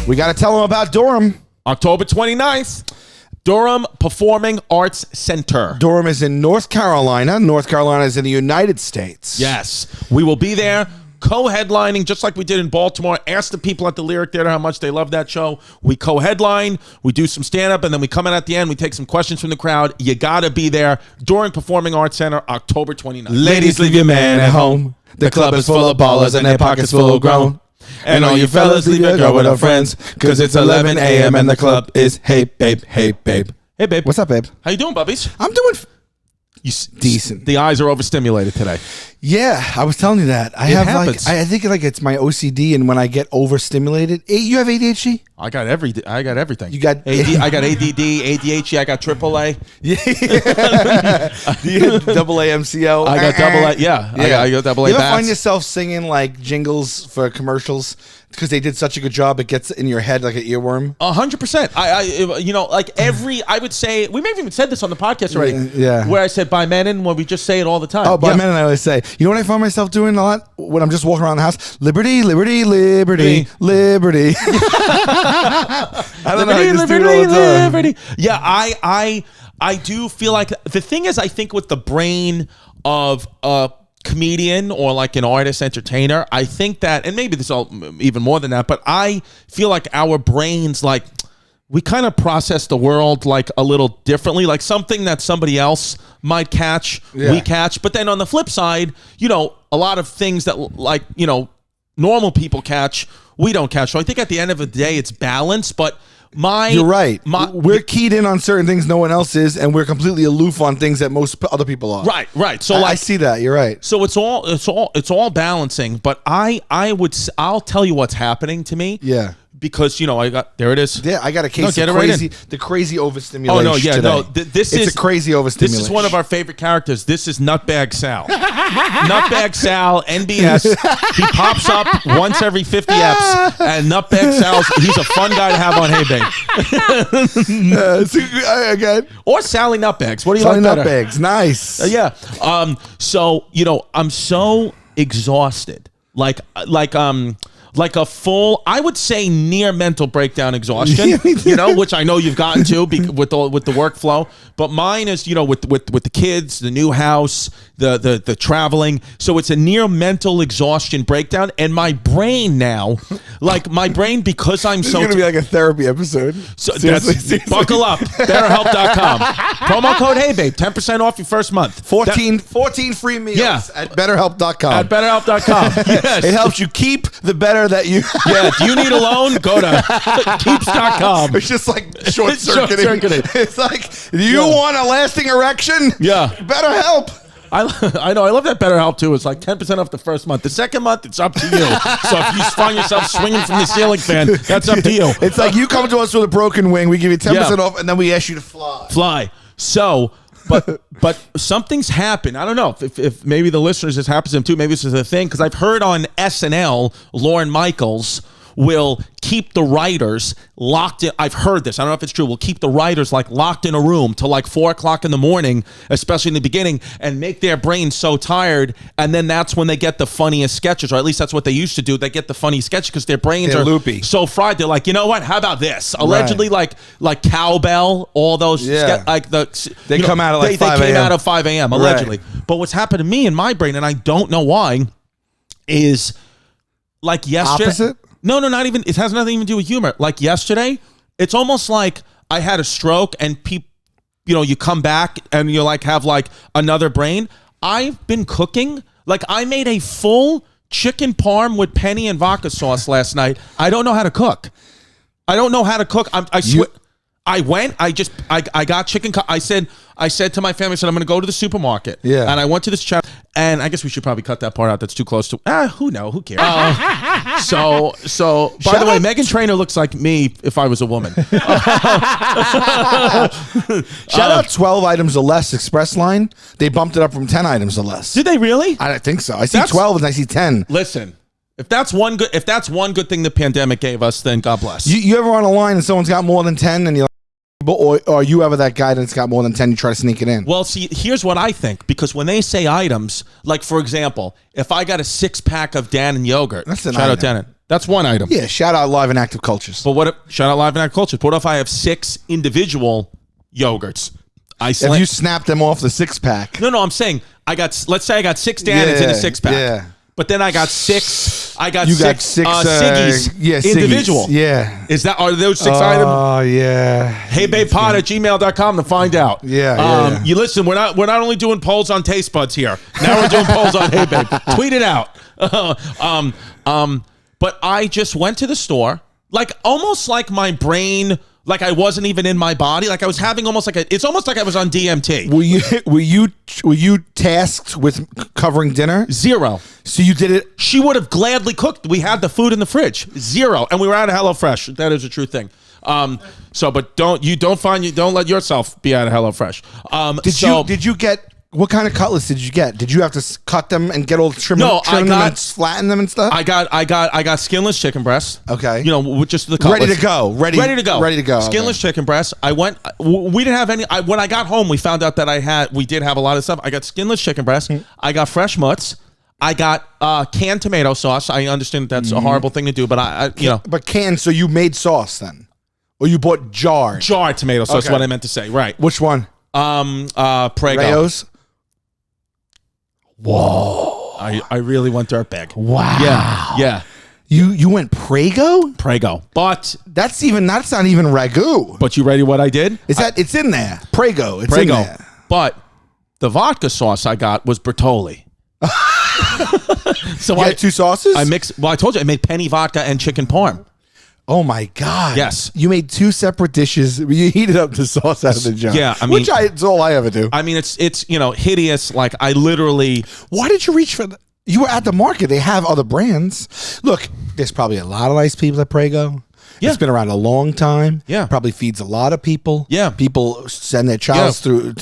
We got to tell them about Durham. October 29th, Durham Performing Arts Center. Durham is in North Carolina. North Carolina is in the United States. Yes. We will be there co-headlining just like we did in Baltimore. Ask the people at the Lyric Theater how much they love that show. We co-headline, we do some stand-up, and then we come in at the end, we take some questions from the crowd. You got to be there. Durham Performing Arts Center, October 29th. Ladies, leave your man at home. The club is full of ballers and their pockets full of grown. And all you fellas, leave your girl with her friends, because it's 11 a.m. and the club is hey, babe, hey, babe. Hey, babe. What's up, babe? How you doing, bubbies? I'm doing decent. The eyes are overstimulated today. Yeah, I was telling you that. I think it's my OCD, and when I get overstimulated, you have ADHD? I got everything. You got I got ADD, ADHD, I got AAA. Yeah. Double A MCO. I got double A. Yeah. I got double A. You ever bats. find yourself singing like jingles for commercials because they did such a good job? It gets in your head like an earworm. 100%. I would say we may have even said this on the podcast already. Yeah. Where I said by men, when we just say it all the time. Oh, by men, I always say. You know what I find myself doing a lot when I'm just walking around the house? Liberty, liberty, liberty, liberty. I don't know. I just do it all the time. Liberty. Yeah, I do feel like the thing is, I think with the brain of a comedian or like an artist, entertainer, I think that, and maybe this all even more than that, but I feel like our brains, like, we kind of process the world like a little differently, like something that somebody else might catch, we catch. But then on the flip side, a lot of things that like, normal people catch, we don't catch. So I think at the end of the day, it's balance. But you're right. We're keyed in on certain things no one else is, and we're completely aloof on things that most other people are. Right. So I see that. You're right. So it's all balancing. But I'll tell you what's happening to me. Yeah. Because there it is. Yeah, I got a case of the crazy overstimulation. Oh no, yeah, today. No. It's a crazy overstimulation. This is one of our favorite characters. This is Nutbag Sal. Nutbag Sal, NBS. He pops up once every 50 eps, and Nutbag Sal's—he's a fun guy to have on Hey Babe. Again, or Sally Nutbags. What do you Sally like better? Nutbags, nice. Yeah. So I'm so exhausted. Like a full, I would say near mental breakdown exhaustion, which I know you've gotten to with the workflow. But mine is, with the kids, the new house, the traveling. So it's a near mental exhaustion breakdown. And my brain now, because I'm so... It's going to be like a therapy episode. So seriously. Buckle up. BetterHelp.com. Promo code HeyBabe. 10% off your first month. 14 free meals at BetterHelp.com. At BetterHelp.com. Yes. It helps you keep the better that you... Yeah. Do you need a loan? Go to Keeps.com. It's just like short-circuiting. It's like, do you want a lasting erection? Yeah. BetterHelp. I know. I love that BetterHelp too. It's like 10% off the first month. The second month, it's up to you. So if you find yourself swinging from the ceiling fan, that's up to you. It's like you come to us with a broken wing, we give you 10% off, and then we ask you to fly. So, but something's happened. I don't know if maybe the listeners, this happens to them too. Maybe this is a thing, because I've heard on SNL, Lorne Michaels will keep the writers locked in. I've heard this. I don't know if it's true. We'll keep the writers locked in a room till 4 o'clock in the morning, especially in the beginning, and make their brains so tired. And then that's when they get the funniest sketches, or at least that's what they used to do. They get the funny sketches because their brains are loopy, so fried. They're like, you know what? How about this? Allegedly, like Cowbell, all those, they come out at 5 a.m. They came out at 5 a.m. allegedly. Right. But what's happened to me in my brain, and I don't know why, is like yesterday. Opposite? No, not even. It has nothing even to do with humor. Like yesterday, it's almost like I had a stroke, and you come back and you have another brain. I've been cooking. I made a full chicken parm with penny and vodka sauce last night. I don't know how to cook. I got chicken. I said to my family, I'm going to go to the supermarket. Yeah. And I went to this chat, and I guess we should probably cut that part out. That's too close to. Who knows? Who cares? So. By the way, Meghan Trainor looks like me if I was a woman. Shout out 12 items or less Express line. They bumped it up from 10 items or less. Did they really? I don't think so. I see 12 and I see 10. Listen. If that's one good thing the pandemic gave us, then God bless. You ever on a line and someone's got more than 10 and you're or are you ever that guy that's got more than 10, you try to sneak it in? Well, see, here's what I think. Because when they say items, like, for example, if I got a 6-pack of Dannon yogurt. That's an item. Shout out Dannon. That's one item. Yeah, shout out Live and Active Cultures. But what if, shout out Live and Active Cultures. What if I have 6 individual yogurts? If you snap them off the 6-pack. No, I'm saying let's say I got 6 Dannons in a 6-pack. Yeah. But then I got 6. I got you six, got 6 Siggies individual. Siggies. Yeah. Are those 6 items? Oh yeah. HeyBabePod@gmail.com to find out. Yeah. You listen. We're not only doing polls on taste buds here. Now we're doing polls on Hey Babe. Tweet it out. But I just went to the store, like almost like my brain. Like I wasn't even in my body. Like I was having almost like it's almost like I was on DMT. Were you tasked with covering dinner? 0. So you did it. She would have gladly cooked. We had the food in the fridge. 0, and we were out of HelloFresh. That is a true thing. But don't let yourself be out of HelloFresh. Did you get? What kind of cutlets did you get? Did you have to cut them and get all trim them and flatten them and stuff? I got skinless chicken breasts. Okay. With just the cutlets. Ready to go. Ready to go. Skinless chicken breasts. We didn't have any. When I got home, we found out that we did have a lot of stuff. I got skinless chicken breasts. I got fresh mutts. I got canned tomato sauce. I understand that's a horrible thing to do, but But canned, so you made sauce then? Or you bought jarred? Jarred tomato sauce is what I meant to say. Right. Which one? Prego. Rayo's? Whoa. I really went dirtbag. Wow. Yeah. You went Prego? Prego. But that's not even ragu. But you ready what I did? It's in there. Prego. It's Prego. in there. But the vodka sauce I got was Bertolli. So you had 2 sauces? I told you I made penny vodka and chicken parm. Oh my God. Yes. You made 2 separate dishes. You heated up the sauce out of the jar. Yeah. It's all I ever do. I mean, it's hideous. Like I literally. Why did you reach for you were at the market. They have other brands. Look, there's probably a lot of nice people at Prego. Yeah. It's been around a long time. Yeah. Probably feeds a lot of people. Yeah. People send their child through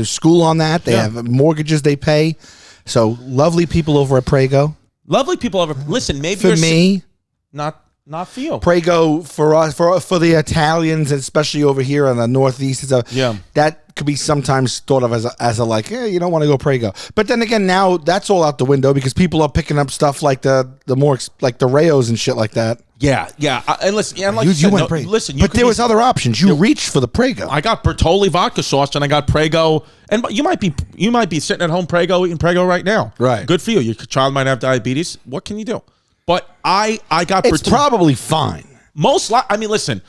school on that. They have mortgages they pay. So lovely people over at Prego. Lovely people over. Listen, maybe for me, not for you. Prego for us, for the Italians, and especially over here in the Northeast, that could be sometimes thought of as a like, you don't want to go Prego. But then again, now that's all out the window because people are picking up stuff like the more like the Rayos and shit like that. Yeah. And listen, and like you went Prego. Listen, but there was other options. You reached for the Prego. I got Bertolli vodka sauce and I got Prego. And you might be sitting at home eating Prego right now. Right. Good for you. Your child might have diabetes. What can you do? But I got. It's probably fine. Listen.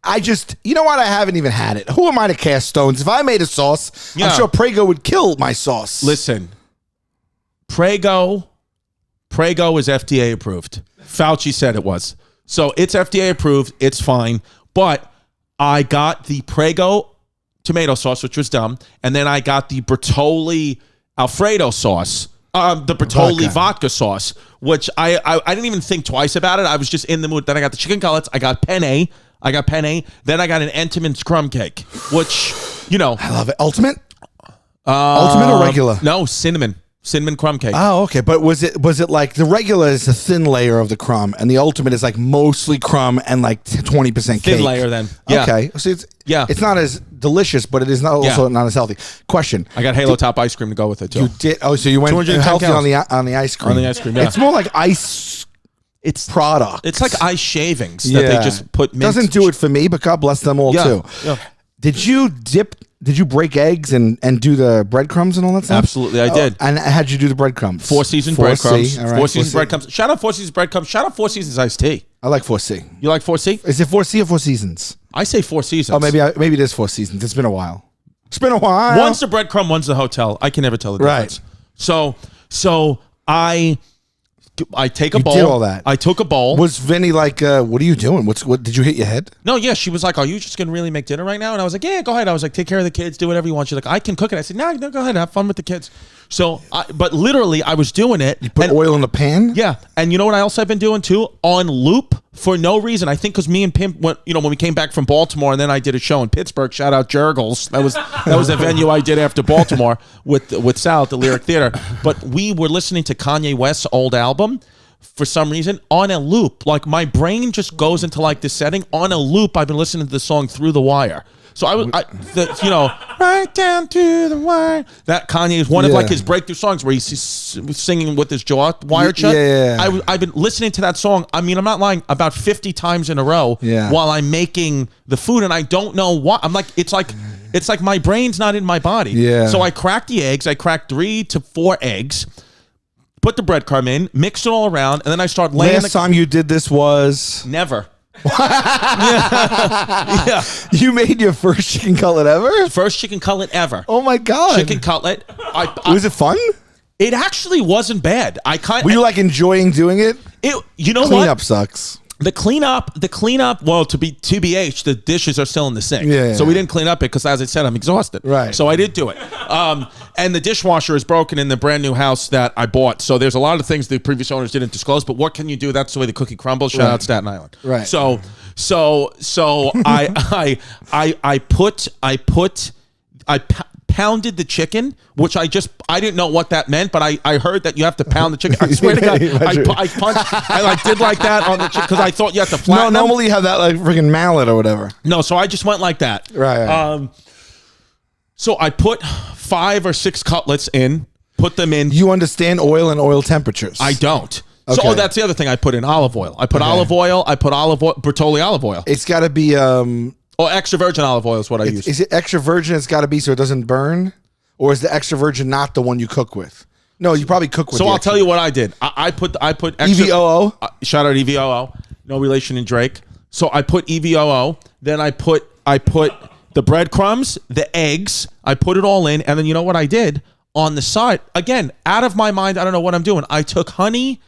I just, you know what? I haven't even had it. Who am I to cast stones? If I made a sauce, I'm sure Prego would kill my sauce. Listen, Prego is FDA approved. Fauci said it was. So it's FDA approved. It's fine. But I got the Prego tomato sauce, which was dumb. And then I got the Bertolli Alfredo sauce. The Bertolli vodka sauce, which I didn't even think twice about it. I was just in the mood. Then I got the chicken cutlets. I got penne. Then I got an Entenmann's crumb cake, which, I love it. Ultimate? Ultimate or regular? No, cinnamon crumb cake. Oh, okay. But was it like the regular is a thin layer of the crumb and the ultimate is like mostly crumb and like 20% cake? Thin layer then. Yeah. Okay. So it's not as delicious, but it is also not as healthy. Question. I got Halo Top ice cream to go with it too. You did? Oh, so you went healthy on the ice cream. On the ice cream, yeah. It's more like ice product. It's like ice shavings that they just put mint. Doesn't do it for me, but God bless them all too. Yeah. Did you break eggs and do the breadcrumbs and all that stuff? Absolutely, I did. And how'd you do the breadcrumbs? 4 Seasons breadcrumbs. Right, 4 Seasons breadcrumbs. Shout out 4 Seasons breadcrumbs. Shout out 4 Seasons iced tea. I like 4C. You like 4C? Is it 4C or 4 Seasons? I say 4 Seasons. Oh, maybe it is 4 Seasons. It's been a while. One's the breadcrumb, one's the hotel. I can never tell the difference. Right. So I take a bowl. You did all that. I took a bowl. Was Vinny like, what are you doing? What did you hit your head? No, yeah. She was like, are you just going to really make dinner right now? And I was like, yeah, go ahead. I was like, take care of the kids, do whatever you want. She's like, I can cook it. I said, no, go ahead. Have fun with the kids. So, but literally I was doing it. You put oil in the pan? Yeah. And you know what else I've been doing too? On loop for no reason. I think because me and Pimp went, when we came back from Baltimore and then I did a show in Pittsburgh, shout out Jurgles. That was the venue I did after Baltimore with Sal at the Lyric Theater. But we were listening to Kanye West's old album for some reason on a loop. Like my brain just goes into like this setting on a loop. I've been listening to the song Through the Wire. So right down to the wire. That Kanye is one of like his breakthrough songs where he's singing with his jaw wired shut. Yeah. I've been listening to that song. I mean, I'm not lying, about 50 times in a row while I'm making the food, and I don't know what. I'm like, it's like my brain's not in my body. Yeah. So I cracked the eggs. I cracked 3 to 4 eggs. Put the breadcrumb in, mix it all around, and then I start laying. Last time you did this was never. Yeah. You made your first chicken cutlet ever? First chicken cutlet ever. Oh my God. Chicken cutlet. Was it fun? It actually wasn't bad. Were you like enjoying doing it? You know what? Cleanup sucks. The cleanup. Well, TBH, the dishes are still in the sink. Yeah. So we didn't clean up it because, as I said, I'm exhausted. Right. So I did do it. And the dishwasher is broken in the brand new house that I bought. So there's a lot of things the previous owners didn't disclose. But what can you do? That's the way the cookie crumbles. Shout out Staten Island. Right. So I pounded the chicken, which I didn't know what that meant, but I heard that you have to pound the chicken. I swear to God, I punched, I like did like that on the chicken because I thought you have to flatten. No, normally you have that like freaking mallet or whatever. No, so I just went like that. Right. So I put 5 or 6 cutlets in, put them in. You understand oil and oil temperatures? I don't. Okay. So that's the other thing I put in olive oil. I put olive oil. I put Bertolli olive oil. It's got to be extra virgin olive oil is what I use. Is it extra virgin? It's got to be so it doesn't burn? Or is the extra virgin not the one you cook with? No, you probably cook with. So I'll tell you what I did. I put extra. EVOO? Shout out EVOO. No relation in Drake. So I put EVOO. Then I put the breadcrumbs, the eggs. I put it all in. And then you know what I did? On the side, again, out of my mind, I don't know what I'm doing. I took honey,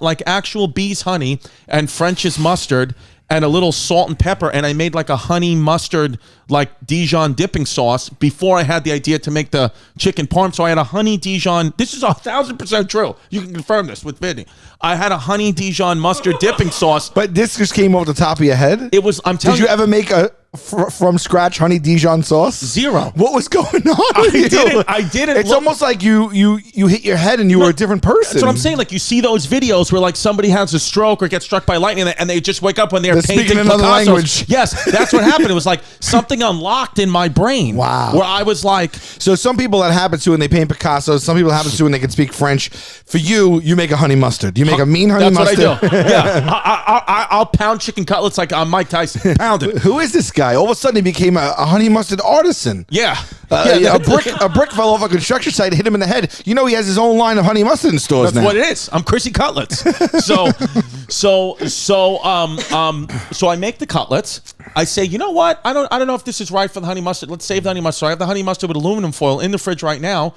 like actual bees honey, and French's mustard, and a little salt and pepper, and I made like a honey mustard, like Dijon dipping sauce before I had the idea to make the chicken parm. So I had a honey Dijon. This is 1,000% true. You can confirm this with Vinny. I had a honey Dijon mustard dipping sauce. But this just came off the top of your head? It was, I'm telling you. Did you ever make a from scratch honey Dijon sauce? Zero. What was going on? I didn't. It's almost like you hit your head and you were a different person. That's what I'm saying. Like you see those videos where like somebody has a stroke or gets struck by lightning and they just wake up when they're painting speaking another language. Yes, that's what happened. It was like something unlocked in my brain. Wow. Where I was like, so some people that happens to when they paint Picasso, some people happens to when they can speak French. For you make a honey mustard. You make a mean honey mustard. That's what I do. Yeah, I'll pound chicken cutlets like I'm Mike Tyson. Pound it. Who is this guy? All of a sudden he became a honey mustard artisan. Yeah. A brick fell off a construction site, hit him in the head. You know he has his own line of honey mustard in stores now. That's what it is. I'm Chrissy Cutlets. So I make the cutlets. I say, you know what? I don't know if this is right for the honey mustard. Let's save the honey mustard. So I have the honey mustard with aluminum foil in the fridge right now.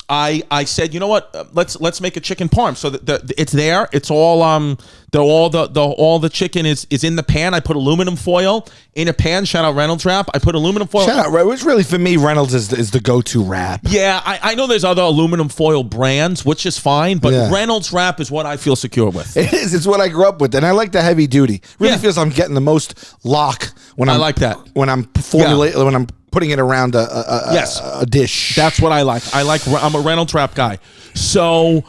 I said, you know what? Let's make a chicken parm. So it's there. It's all all the chicken is in the pan. I put aluminum foil in a pan. Shout out Reynolds Wrap. I put aluminum foil. Shout out. It's really for me. Reynolds is the go-to wrap. Yeah, I know there's other aluminum foil brands, which is fine, but Reynolds Wrap is what I feel secure with. It is. It's what I grew up with, and I like the heavy duty. Really feels I'm getting the most lock when I like that when I'm formulating when I'm putting it around a dish. That's what I like. I'm a Reynolds Wrap guy. So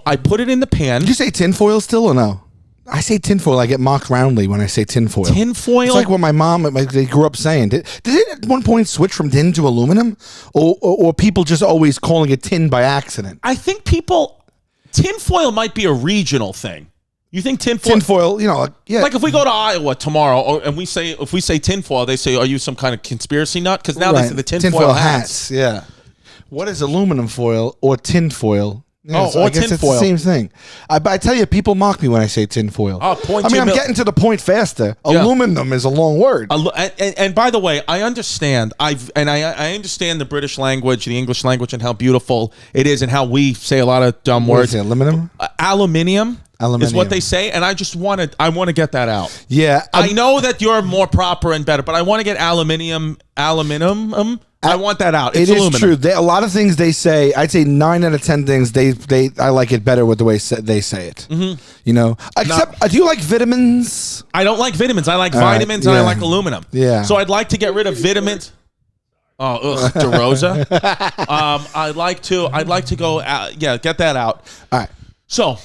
I put it in the pan. Did you say tinfoil still or no? I say tinfoil. I get mocked roundly when I say tinfoil. Tinfoil? It's like what my mom, they grew up saying. Did it at one point switch from tin to aluminum? Or people just always calling it tin by accident? I think tinfoil might be a regional thing. You think tinfoil? Tinfoil, Like if we go to Iowa tomorrow and if we say tinfoil, they say, are you some kind of conspiracy nut? Because now they say the tinfoil hats. Yeah. What is aluminum foil or tinfoil? Yeah, or tinfoil. It's the same thing. I tell you, people mock me when I say tinfoil. I'm getting to the point faster. Yeah. Aluminum is a long word. And by the way, I understand. I understand the British language, the English language, and how beautiful it is, and how we say a lot of dumb words. Aluminum. Aluminium is what they say, and I want to get that out. Yeah, I know that you're more proper and better, but I want to get aluminium. I want that out. It's aluminum. True. A lot of things they say, I'd say 9 out of 10 things I like it better with the way they say it. Mm-hmm. Except, do you like vitamins? I don't like vitamins. I like vitamins and I like aluminum. Yeah. So I'd like to get rid of vitamins. Oh, DeRosa. I'd like to go. Get that out. All right. So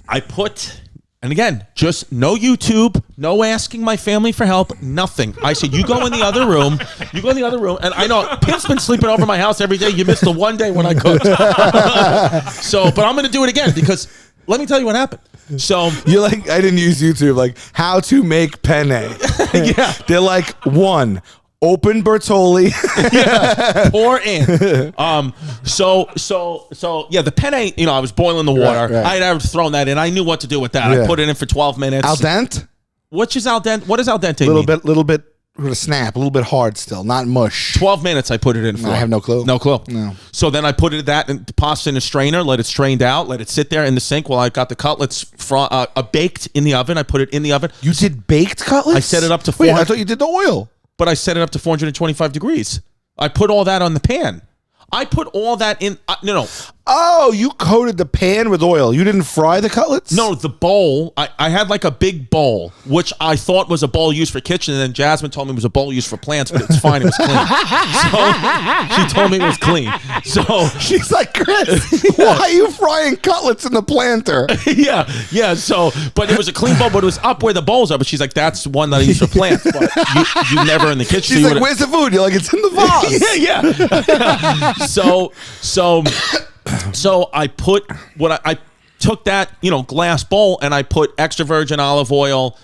I put And again, just no YouTube, no asking my family for help, nothing. I said, you go in the other room. You go in the other room. And I know Pim's been sleeping over my house every day. You missed the one day when I cooked. But I'm going to do it again because let me tell you what happened. So you're like, I didn't use YouTube, like how to make penne. Yeah. They're like, 1, open Bertolli. Yeah, pour in. So yeah, the penne, I was boiling the water. Right. I had thrown that in. I knew what to do with that. Yeah. I put it in for 12 minutes. Al dente? Which is al dente? What does al dente Little mean? bit with a snap, a little bit hard still, not mush. 12 minutes I put it in for. I have no clue. No clue. No. So then I put that in pasta in a strainer, let it strained out, let it sit there in the sink while I got the cutlets baked in the oven. I put it in the oven. You did baked cutlets? I set it up to 400. Wait, I thought you did the oil. But I set it up to 425 degrees. I put all that on the pan. I put all that in. No. Oh, you coated the pan with oil. You didn't fry the cutlets? No, the bowl. I had like a big bowl, which I thought was a bowl used for kitchen. And then Jasmine told me it was a bowl used for plants, but it's fine. It was clean. So she told me it was clean. So she's like, Chris, why are you frying cutlets in the planter? Yeah. So, but it was a clean bowl, but it was up where the bowls are. But she's like, that's one that I use for plants. But you never in the kitchen. She's like, where's the food? You're like, it's in the vase. Yeah. So I put I took that glass bowl and I put extra virgin olive oil,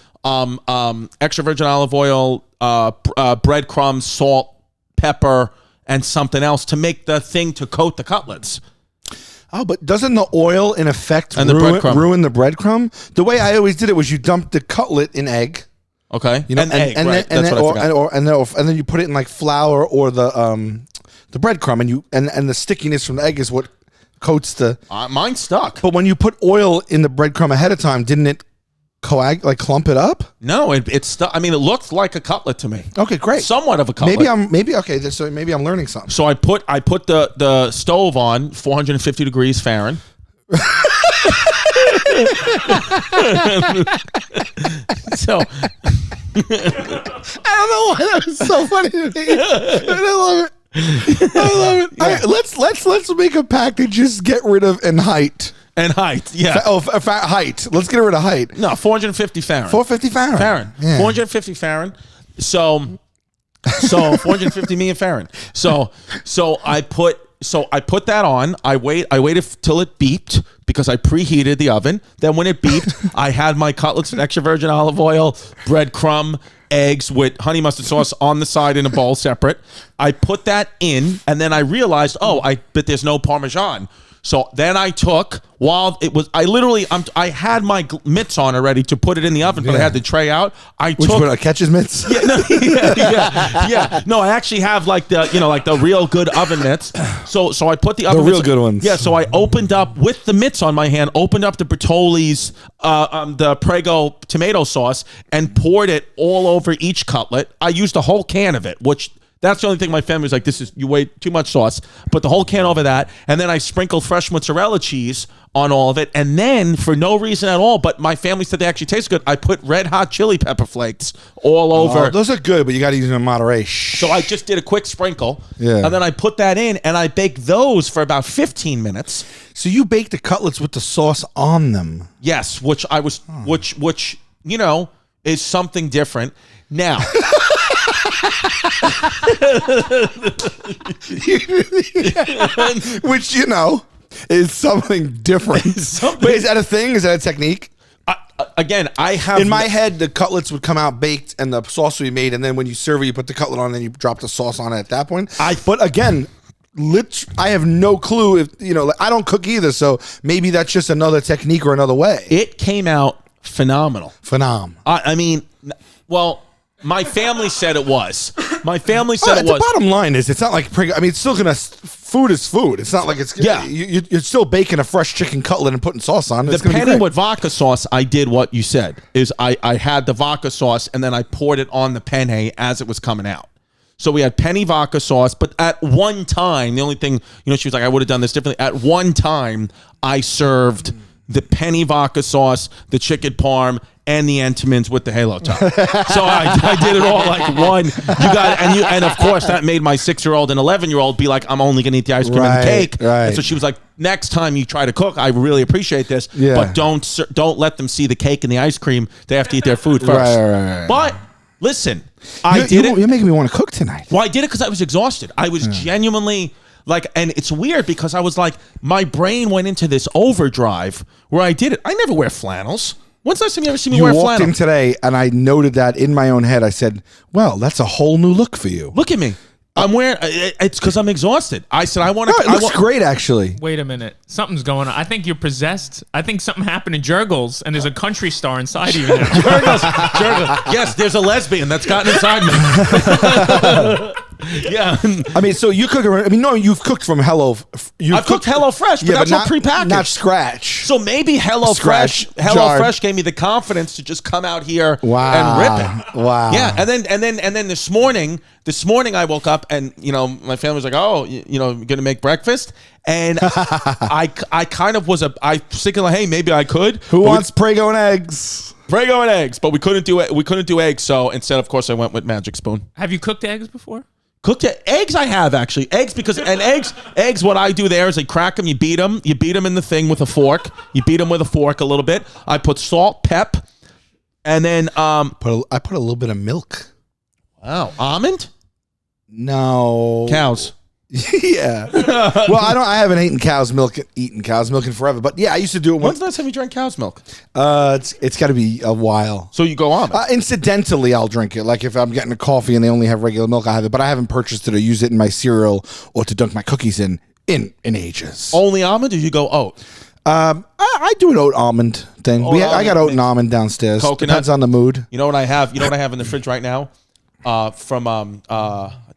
breadcrumbs, salt, pepper, and something else to make the thing to coat the cutlets. Oh, but doesn't the oil in effect and ruin the breadcrumb? The way I always did it was you dumped the cutlet in egg. Okay, and egg, right? And then you put it in like flour or the breadcrumb, and the stickiness from the egg is what coats the. Mine stuck. But when you put oil in the breadcrumb ahead of time, didn't it clump it up? No, it stuck. I mean, it looked like a cutlet to me. Okay, great. Somewhat of a cutlet. Maybe I'm learning something. So I put the stove on 450 degrees Fahrenheit. So I don't know why that was so funny to me. I love it. Yeah. Let's make a pack to just get rid of height. And height, yeah. Height. Let's get rid of height. No, 450 Fahrenheit. 450 Fahrenheit. Yeah. 450 Fahrenheit. So 450 million Fahrenheit. So I put that on. I waited till it beeped because I preheated the oven. Then when it beeped, I had my cutlets with extra virgin olive oil, breadcrumb, eggs with honey mustard sauce on the side in a bowl separate. I put that in, and then I realized, but there's no Parmesan. So then I took, I had my mitts on already to put it in the oven, but I had the tray out. Which one, Catcher's mitts? Yeah. No, I actually have like the real good oven mitts. So I put the oven mitts. Real good ones. Yeah, so I opened up, with the mitts on my hand, opened up the Bertolli's, the Prego tomato sauce, and poured it all over each cutlet. I used a whole can of it, which... That's the only thing my family was like, you weigh too much sauce. Put the whole can over that. And then I sprinkled fresh mozzarella cheese on all of it. And then, for no reason at all, but my family said they actually taste good, I put red hot chili pepper flakes all over. Those are good, but you got to use them in moderation. So I just did a quick sprinkle. Yeah. And then I put that in, and I baked those for about 15 minutes. So you baked the cutlets with the sauce on them? Yes, which is something different. Now... Which is something different. But is that a thing? Is that a technique? I have in my head the cutlets would come out baked and the sauce would be made, and then when you serve it, you put the cutlet on and you drop the sauce on it at that point. But again, I have no clue if I don't cook either, so maybe that's just another technique or another way. It came out phenomenal. I mean, well, my family said it was. My family said it was. The bottom line is, it's not like, it's still gonna. Food is food. It's not like it's. Yeah. You're still baking a fresh chicken cutlet and putting sauce on it. The penne with vodka sauce, I did what you said. Is I had the vodka sauce and then I poured it on the penne as it was coming out. So we had penne vodka sauce, but at one time, the only thing, she was like, I would have done this differently. At one time, I served the penny vodka sauce, the chicken parm, and the Entenmann's with the halo top. So I did it all like one. And of course that made my 6-year-old and 11-year-old be like, I'm only gonna eat the ice cream and the cake. Right. And so she was like, next time you try to cook, I really appreciate this, but don't let them see the cake and the ice cream. They have to eat their food first. Right. But listen, You're making me want to cook tonight. Well, I did it because I was exhausted. I was genuinely like, and it's weird because I was like, my brain went into this overdrive where I did it. I never wear flannels. When's the last time you ever seen me wear flannel? You walked in today, and I noted that in my own head. I said, well, that's a whole new look for you. Look at me. I'm wearing. It's because I'm exhausted. I said I want to. No, it looks great, actually. Wait a minute, something's going on. I think you're possessed. I think something happened in Jurgles, and there's a country star inside you now. Jurgles. Yes, there's a lesbian that's gotten inside me. Yeah. I mean, so you cook. I mean, no, you've cooked from Hello. I've cooked Hello Fresh, but that's all prepackaged, not scratch. So maybe Hello Fresh gave me the confidence to just come out here and rip it. Wow. Yeah, and then this morning I woke up and my family was like, oh, going to make breakfast, and I kind of was I was thinking like, hey, maybe I could. Who wants Prego and eggs? Prego and eggs, but we couldn't do it. We couldn't do eggs, so instead, of course, I went with Magic Spoon. Have you cooked eggs before? Cooked eggs, I have actually. Eggs eggs. What I do there is I crack them. You beat them in the thing with a fork. You beat them with a fork a little bit. I put salt, pep, and then I put a little bit of milk. Wow, almond? No, cows. Yeah. Well, I haven't eaten cow's milk in forever, but yeah, I used to do it. When's the last time you drank cow's milk? It's got to be a while. So you go on. Incidentally, I'll drink it. Like if I'm getting a coffee and they only have regular milk, I have it. But I haven't purchased it or used it in my cereal or to dunk my cookies in ages. Only almond, or you go oat? I do an oat almond thing. I got oat and almond downstairs. Coconut. Depends on the mood. You know what I have? You know what I have in the fridge right now? From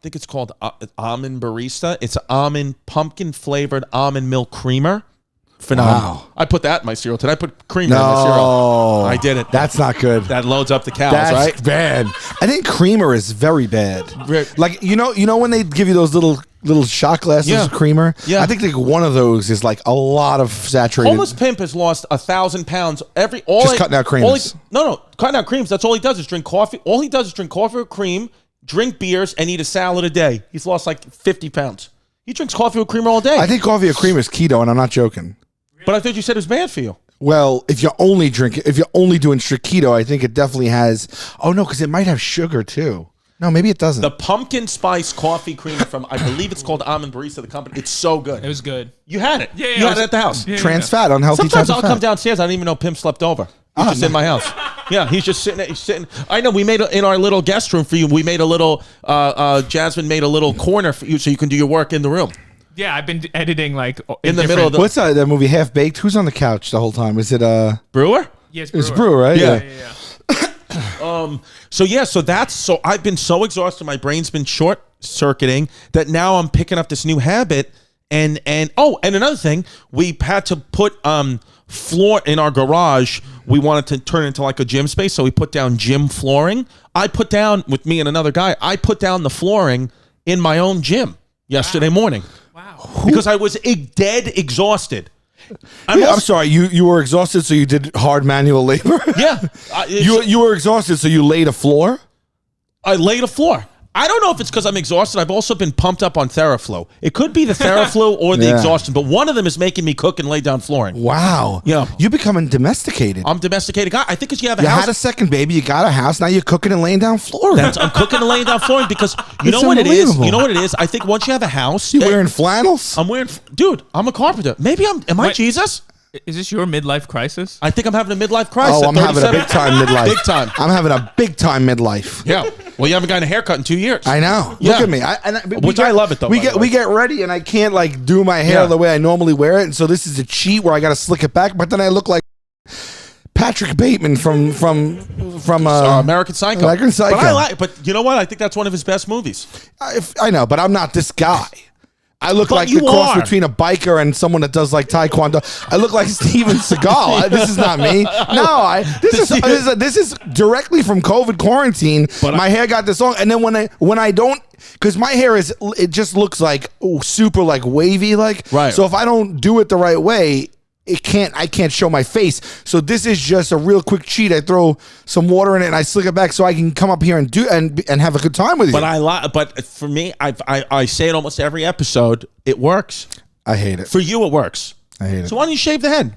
I think it's called Almond Barista. It's almond pumpkin flavored almond milk creamer. Phenomenal. Wow. I put that in my cereal today. I put creamer in my cereal. I did it. That's not good. That loads up the cows, That's right? Bad. I think creamer is very bad. Like you know when they give you those little shot glasses of creamer? Yeah. I think like one of those is like a lot of saturated. Homeless Pimp has lost 1,000 pounds cutting out creams. Cutting out creams. That's all he does is drink coffee. All he does is drink coffee with cream, drink beers, and eat a salad a day. He's lost like 50 pounds. He drinks coffee with creamer all day. I think coffee with creamer is keto, and I'm not joking. But I thought you said it was bad for you. Well, if you're only doing strict keto, I think it definitely has. Oh no, because it might have sugar too. No, maybe it doesn't. The pumpkin spice coffee creamer from, I believe it's called Almond Barista, the company. It's so good. It was good. You had it. Yeah, you had it at the house. Yeah, Trans fat, unhealthy. Sometimes I'll fat. come downstairs. I didn't even know Pimp slept over. He's just in my house. Yeah, he's just sitting. I know. We made in our little guest room for you. We made a little. Jasmine made a little corner for you, so you can do your work in the room. Yeah, I've been editing like in the middle of the. What's that movie Half Baked? Who's on the couch the whole time? Is it Brewer? Yes, It's Brewer, right? Yeah. So I've been so exhausted. My brain's been short circuiting that now I'm picking up this new habit. And another thing, we had to put floor in our garage. We wanted to turn it into like a gym space, so we put down gym flooring. I put down with me and another guy. I put down the flooring in my own gym yesterday morning. Wow. Because I was dead exhausted. I'm sorry. You were exhausted, so you did hard manual labor. Yeah. You were exhausted, so you laid a floor. I laid a floor. I don't know if it's because I'm exhausted. I've also been pumped up on TheraFlow. It could be the TheraFlow or the exhaustion, but one of them is making me cook and lay down flooring. Wow. Yeah. You're becoming domesticated. I'm domesticated guy. I think because you have a house. You had a second baby. You got a house. Now you're cooking and laying down flooring. I'm cooking and laying down flooring because you know what it is? You know what it is? I think once you have a house. You wearing flannels? Dude, I'm a carpenter. Maybe am I Jesus? Is this your midlife crisis? I think I'm having a midlife crisis. Oh, I'm having a big time midlife. Big time. I'm having a big time midlife. Yeah. Well, you haven't gotten a haircut in 2 years. I know. Yeah. Look at me. I love it though. We get ready and I can't like do my hair the way I normally wear it, and so this is a cheat where I got to slick it back. But then I look like Patrick Bateman from American Psycho. American Psycho. But you know what? I think that's one of his best movies. I know, but I'm not this guy. I look like the cross between a biker and someone that does like taekwondo. I look like Steven Seagal. This is not me. No, this is directly from COVID quarantine. But my hair got this long, and then when I don't, because my hair it just looks like super like wavy like. Right. So if I don't do it the right way, I can't show my face. So this is just a real quick cheat. I throw some water in it and I slick it back so I can come up here and do and have a good time with you. But for me, I say it almost every episode. It works. I hate it. For you, it works. I hate it. So why don't you shave the head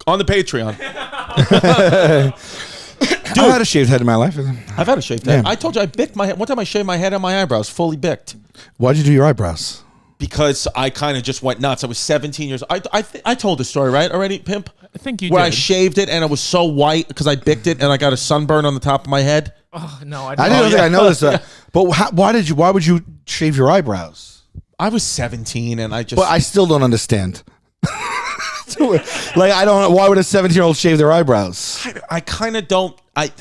on the Patreon? Dude, I've had a shaved head in my life. I've had a shaved head. I told you I bicked my head. One time I shaved my head and my eyebrows, fully bicked. Why'd you do your eyebrows? Because I kind of just went nuts. I was 17 years old. I told the story, right, already, Pimp? I think you Where did. I shaved it and it was so white because I bicked it and I got a sunburn on the top of my head. Oh, no. I didn't think I noticed that. But why would you shave your eyebrows? I was 17 and I just... But I still don't understand. Like, I don't. Why would a 17-year-old shave their eyebrows? I kind of don't. I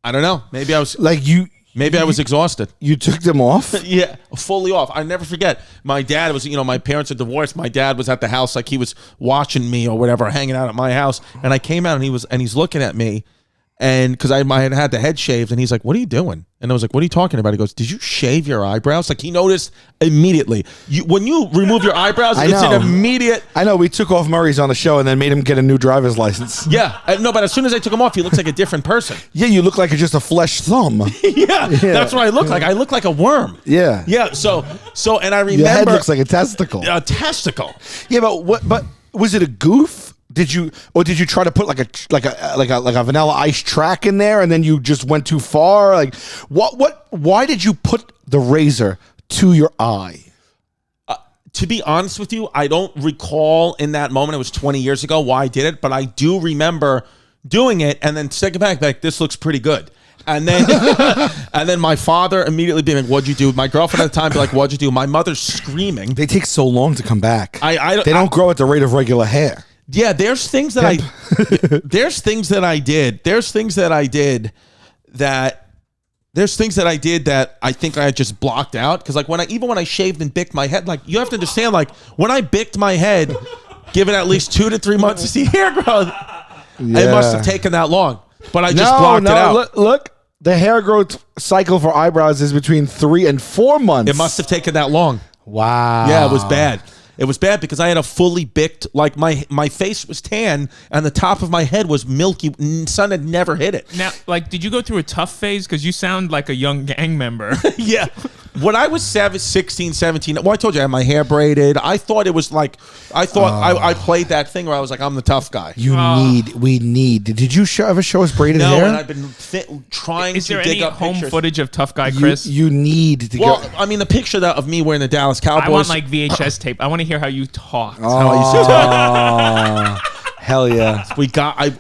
don't know. Maybe I was like you. Maybe I was exhausted. You took them off? Yeah, fully off. I never forget. My dad was, my parents are divorced. My dad was at the house, like he was watching me or whatever, hanging out at my house. And I came out and he's looking at me, and because I had the head shaved, and he's like, "What are you doing?" And I was like, "What are you talking about?" He goes, "Did you shave your eyebrows?" Like he noticed immediately. When you remove your eyebrows, it's an immediate. I know. We took off Murray's on the show and then made him get a new driver's license. Yeah, no, but as soon as I took him off, he looks like a different person. Yeah, you look like just a flesh thumb. yeah, that's what I look like. I look like a worm. Yeah, yeah. So, and I remember your head looks like a testicle. A testicle. Yeah, but was it a goof? Did you try to put like a vanilla ice track in there and then you just went too far? Like why did you put the razor to your eye? To be honest with you, I don't recall in that moment. It was 20 years ago why I did it, but I do remember doing it and then taking it back. This looks pretty good. And then and then my father immediately being like, "What'd you do?" My girlfriend at the time be like, "What'd you do?" My mother's screaming. They take so long to come back. They don't grow at the rate of regular hair. Yeah, there's things that I did. There's things that I did that I think I just blocked out. Because like when I shaved and bicked my head, like you have to understand, like when I bicked my head, given at least 2 to 3 months to see hair growth, it must have taken that long. But I just blocked it out. Look, the hair growth cycle for eyebrows is between 3 and 4 months. It must have taken that long. Wow. Yeah, it was bad. It was bad because I had a fully bicked, like my face was tan and the top of my head was milky. Sun had never hit it. Now, like, did you go through a tough phase? Because you sound like a young gang member. Yeah. When I was 16, 17, well, I told you I had my hair braided. I thought it was like, I played that thing where I was like, I'm the tough guy. We need. Did you ever show us braided hair? No, and I've been trying to dig up home pictures. footage of tough guy Chris? You need to go. I mean, the picture of me wearing the Dallas Cowboys. I want like VHS tape. I want to hear how you talked. How I used to talk. Hell yeah!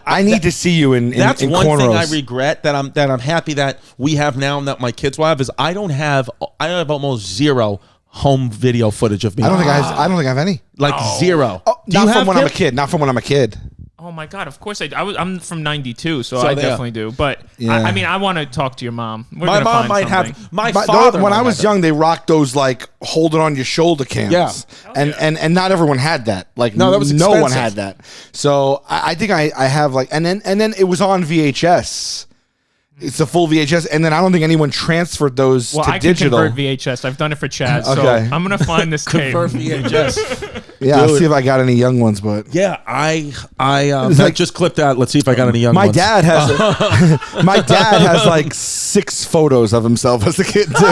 I need to see you in that's in one cornrows. thing I regret that I'm happy that we have now and that my kids will have is I have almost zero home video footage of me. I don't think I have any. Like zero. Oh, not from when I'm a kid. Not from when I'm a kid. Oh my God! Of course I'm from '92, so I definitely do. But yeah. I mean, I want to talk to your mom. My mom might have. My father. When I was young, they rocked those like hold it on your shoulder cams. Yeah. And not everyone had that. Like no, that was expensive. No one had that. So I think I have like and then it was on VHS. It's a full VHS, and then I don't think anyone transferred those to digital. I can convert VHS. I've done it for Chaz, so I'm gonna find this tape. Convert VHS. Yeah, I'll see if I got any young ones, but yeah, I just clipped out. Let's see if I got any young ones. My dad has like 6 photos of himself as a kid too.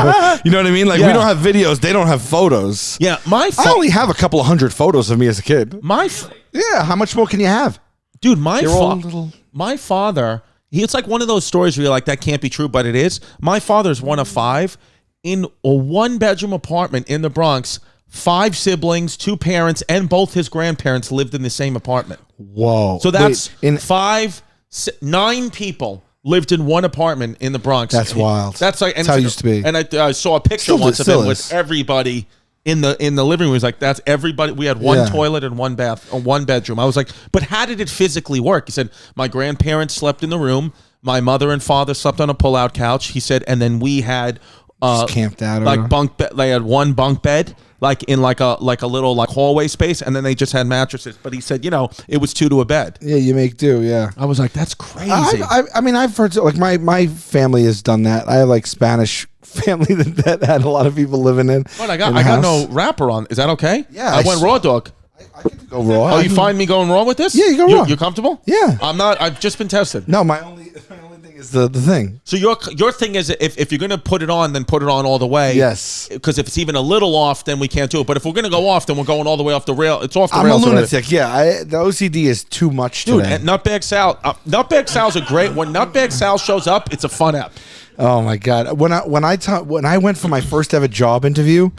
You know what I mean? Like we don't have videos, they don't have photos. Yeah, I only have a couple of 100 photos of me as a kid. Yeah, how much more can you have, dude? My father. It's like one of those stories where you're like, that can't be true, but it is. My father's one of 5 in a 1-bedroom apartment in the Bronx. 5 siblings, 2 parents, and both his grandparents lived in the same apartment. Whoa. So that's 9 people lived in one apartment in the Bronx. That's wild. That's like how it used to be. And I saw a picture once of him with everybody in the living room. He was like, that's everybody. We had one toilet and one bath, or 1 bedroom. I was like, but how did it physically work? He said, my grandparents slept in the room. My mother and father slept on a pull-out couch. He said, and then we had just camped out like bunk bed. They had 1 bunk bed, like in like a little like hallway space, and then they just had mattresses. But he said, it was 2 to a bed. Yeah, you make do. Yeah, I was like, that's crazy. I mean, I've heard like my family has done that. I have like Spanish family that had a lot of people living in. What I got no wrapper on. Is that okay? Yeah, I went raw dog. I get to go raw. Oh, you find me going raw with this? Yeah, you go raw. You're comfortable? Yeah. I'm not. I've just been tested. No, my only thing is the thing. So your thing is if you're gonna put it on, then put it on all the way. Yes. Because if it's even a little off, then we can't do it. But if we're gonna go off, then we're going all the way off the rail. It's off the rails. I'm a lunatic. Yeah, the OCD is too much dude. today. And Nutbag Sal. Nutbag Sal's a great. When Nutbag Sal shows up, it's a fun app. Oh my God! When I went for my first ever job interview,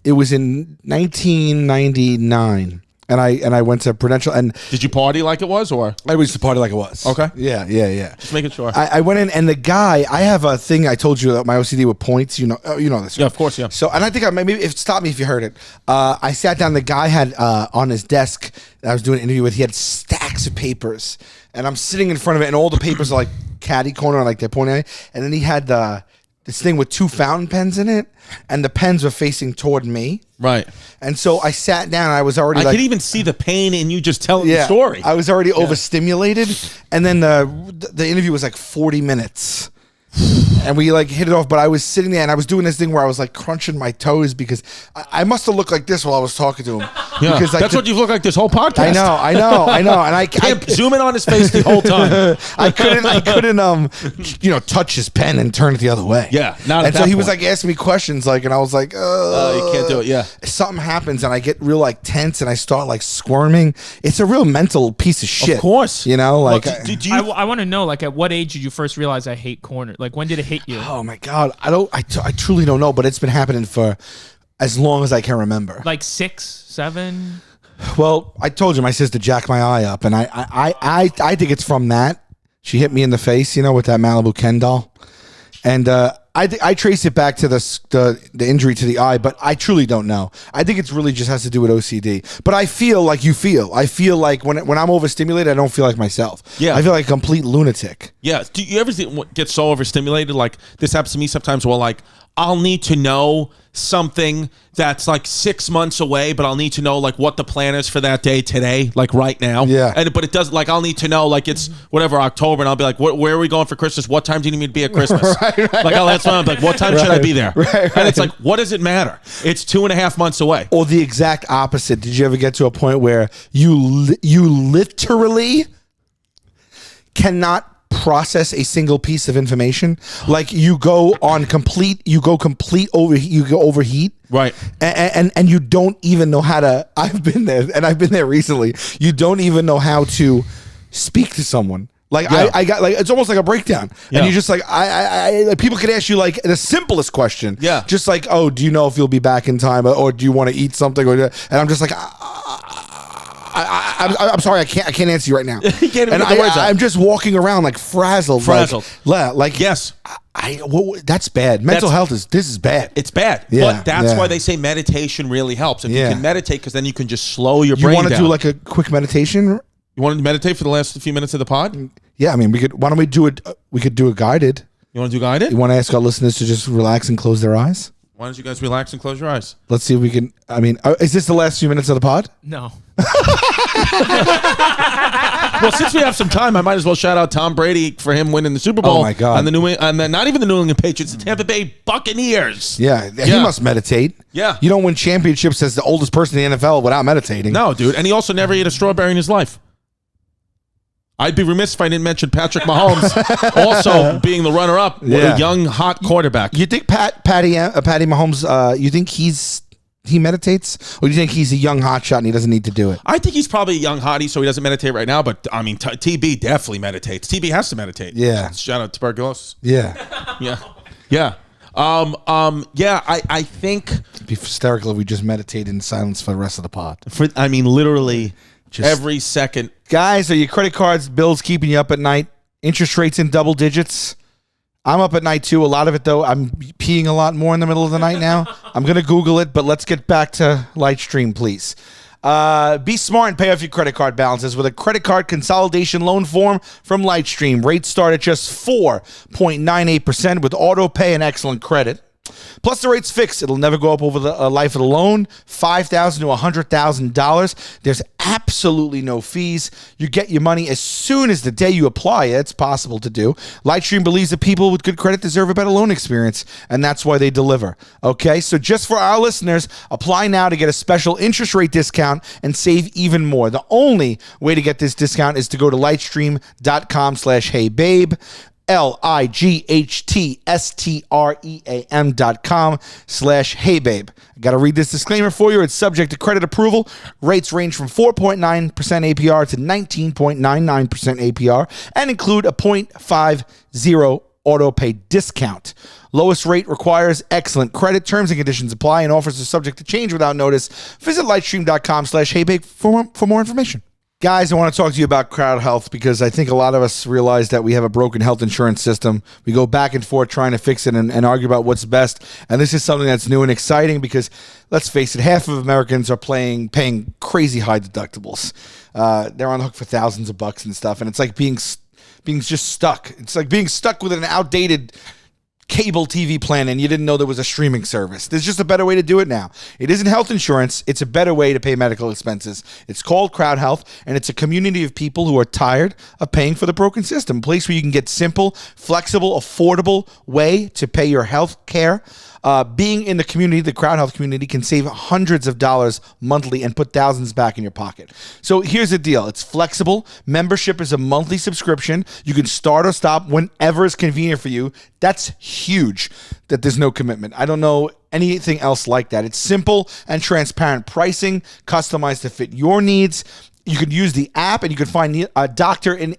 it was in 1999. And I went to Prudential. And did you party like it was, or I used to party like it was? Okay. Yeah. Just making sure. I went in, and the guy, I have a thing. I told you that my OCD with points. You know this. Yeah, of course. Yeah. So, and I think stop me if you heard it. I sat down. The guy had on his desk that I was doing an interview with. He had stacks of papers, and I'm sitting in front of it, and all the papers are like catty corner, like they're pointing at it. And then he had this thing with 2 fountain pens in it, and the pens were facing toward me. Right. And so I sat down, and I was already I could even see the pain in you just telling the story. I was already overstimulated. And then the interview was like 40 minutes. And we like hit it off, but I was sitting there and I was doing this thing where I was like crunching my toes because I must have looked like this while I was talking to him. Yeah, because that's what you've looked like this whole podcast. I know. And I zoom in on his face the whole time. I couldn't, touch his pen and turn it the other way. Yeah, not. And so he was like asking me questions, like, and I was like, you can't do it. Yeah. Something happens and I get real like tense and I start like squirming. It's a real mental piece of shit. Of course. Like. I want to know, like, at what age did you first realize I hate corner? Like, when did it hit you? Oh my God, I truly don't know, but it's been happening for as long as I can remember. Like 6, 7. Well, I told you my sister jacked my eye up, and I think it's from that. She hit me in the face, with that Malibu Ken doll, and I trace it back to the injury to the eye, but I truly don't know. I think it's really just has to do with OCD. But I feel like you feel. I feel like when I'm overstimulated, I don't feel like myself. Yeah, I feel like a complete lunatic. Yeah. Do you ever get so overstimulated? Like this happens to me sometimes. Well, like I'll need to know something that's like 6 months away, but I'll need to know like what the plan is for that day today, like right now. Yeah. But it doesn't, like I'll need to know like it's whatever October, and I'll be like, where are we going for Christmas? What time do you need me to be at Christmas? Right. Like I'll ask them, like, what time should I be there? Right. And it's like, what does it matter? It's 2.5 months away. Or the exact opposite. Did you ever get to a point where you literally cannot process a single piece of information? Like you go overheat, right? And you don't even know how to. I've been there recently. You don't even know how to speak to someone. Like I got like it's almost like a breakdown, and you just like I people could ask you like the simplest question, just like, oh, do you know if you'll be back in time, or do you want to eat something, and I'm just like. I'm sorry, I can't answer you right now. You can't even and get the words out. I'm just walking around like frazzled. Like yes, that's bad. Mental health is bad. It's bad. Yeah, but that's why they say meditation really helps. If you can meditate, because then you can just slow your brain down. You want to do like a quick meditation? You want to meditate for the last few minutes of the pod? Yeah, I mean, we could. Why don't we do it? We could do a guided. You want to do guided? You want to ask our listeners to just relax and close their eyes? Why don't you guys relax and close your eyes? Let's see if we can. I mean, is this the last few minutes of the pod? No. Well, since we have some time, I might as well shout out Tom Brady for him winning the Super Bowl. Oh my God! And not even the New England Patriots, the Tampa Bay Buccaneers. Yeah, he must meditate. Yeah, you don't win championships as the oldest person in the NFL without meditating. No, dude, and he also never ate a strawberry in his life. I'd be remiss if I didn't mention Patrick Mahomes also being the runner-up with a young, hot quarterback. You think Patty Mahomes? You think he meditates, or do you think he's a young hotshot and he doesn't need to do it? I think he's probably a young hottie, so he doesn't meditate right now. But I mean, TB definitely meditates. TB has to meditate. Yeah. Shout out tuberculosis. Yeah. Yeah. I think it'd be hysterical if we just meditated in silence for the rest of the pod. Literally. Just every second. Guys, are your credit cards bills keeping you up at night? Interest rates in double digits? I'm up at night too. A lot of it though, I'm peeing a lot more in the middle of the night now. I'm going to Google it, but let's get back to Lightstream, please. Be smart and pay off your credit card balances with a credit card consolidation loan form from Lightstream. Rates start at just 4.98% with auto pay and excellent credit. Plus, the rate's fixed. It'll never go up over the life of the loan, $5,000 to $100,000. There's absolutely no fees. You get your money as soon as the day you apply. It's possible to do. Lightstream believes that people with good credit deserve a better loan experience, and that's why they deliver. Okay, so just for our listeners, apply now to get a special interest rate discount and save even more. The only way to get this discount is to go to lightstream.com/heybabe. lightstream.com/heybabe. I got to read this disclaimer for you. It's subject to credit approval. Rates range from 4.9% APR to 19.99% APR and include a 0.50 auto pay discount. Lowest rate requires excellent credit. Terms and conditions apply, and offers are subject to change without notice. Visit lightstream.com/heybabe for more information. Guys, I want to talk to you about Crowd Health because I think a lot of us realize that we have a broken health insurance system. We go back and forth trying to fix it and argue about what's best. And this is something that's new and exciting because, let's face it, half of Americans are paying crazy high deductibles. They're on the hook for thousands of bucks and stuff. And it's like being just stuck. It's like being stuck with an outdated cable TV plan and you didn't know there was a streaming service. There's just a better way to do it now. It isn't health insurance. It's a better way to pay medical expenses. It's called Crowd Health, and it's a community of people who are tired of paying for the broken system. A place where you can get simple, flexible, affordable way to pay your health care. Being in the community, the Crowd Health community, can save hundreds of dollars monthly and put thousands back in your pocket. So here's the deal. It's flexible. Membership is a monthly subscription. You can start or stop whenever it's convenient for you. That's huge that there's no commitment. I don't know anything else like that. It's simple and transparent pricing, customized to fit your needs. You could use the app and you could find a doctor in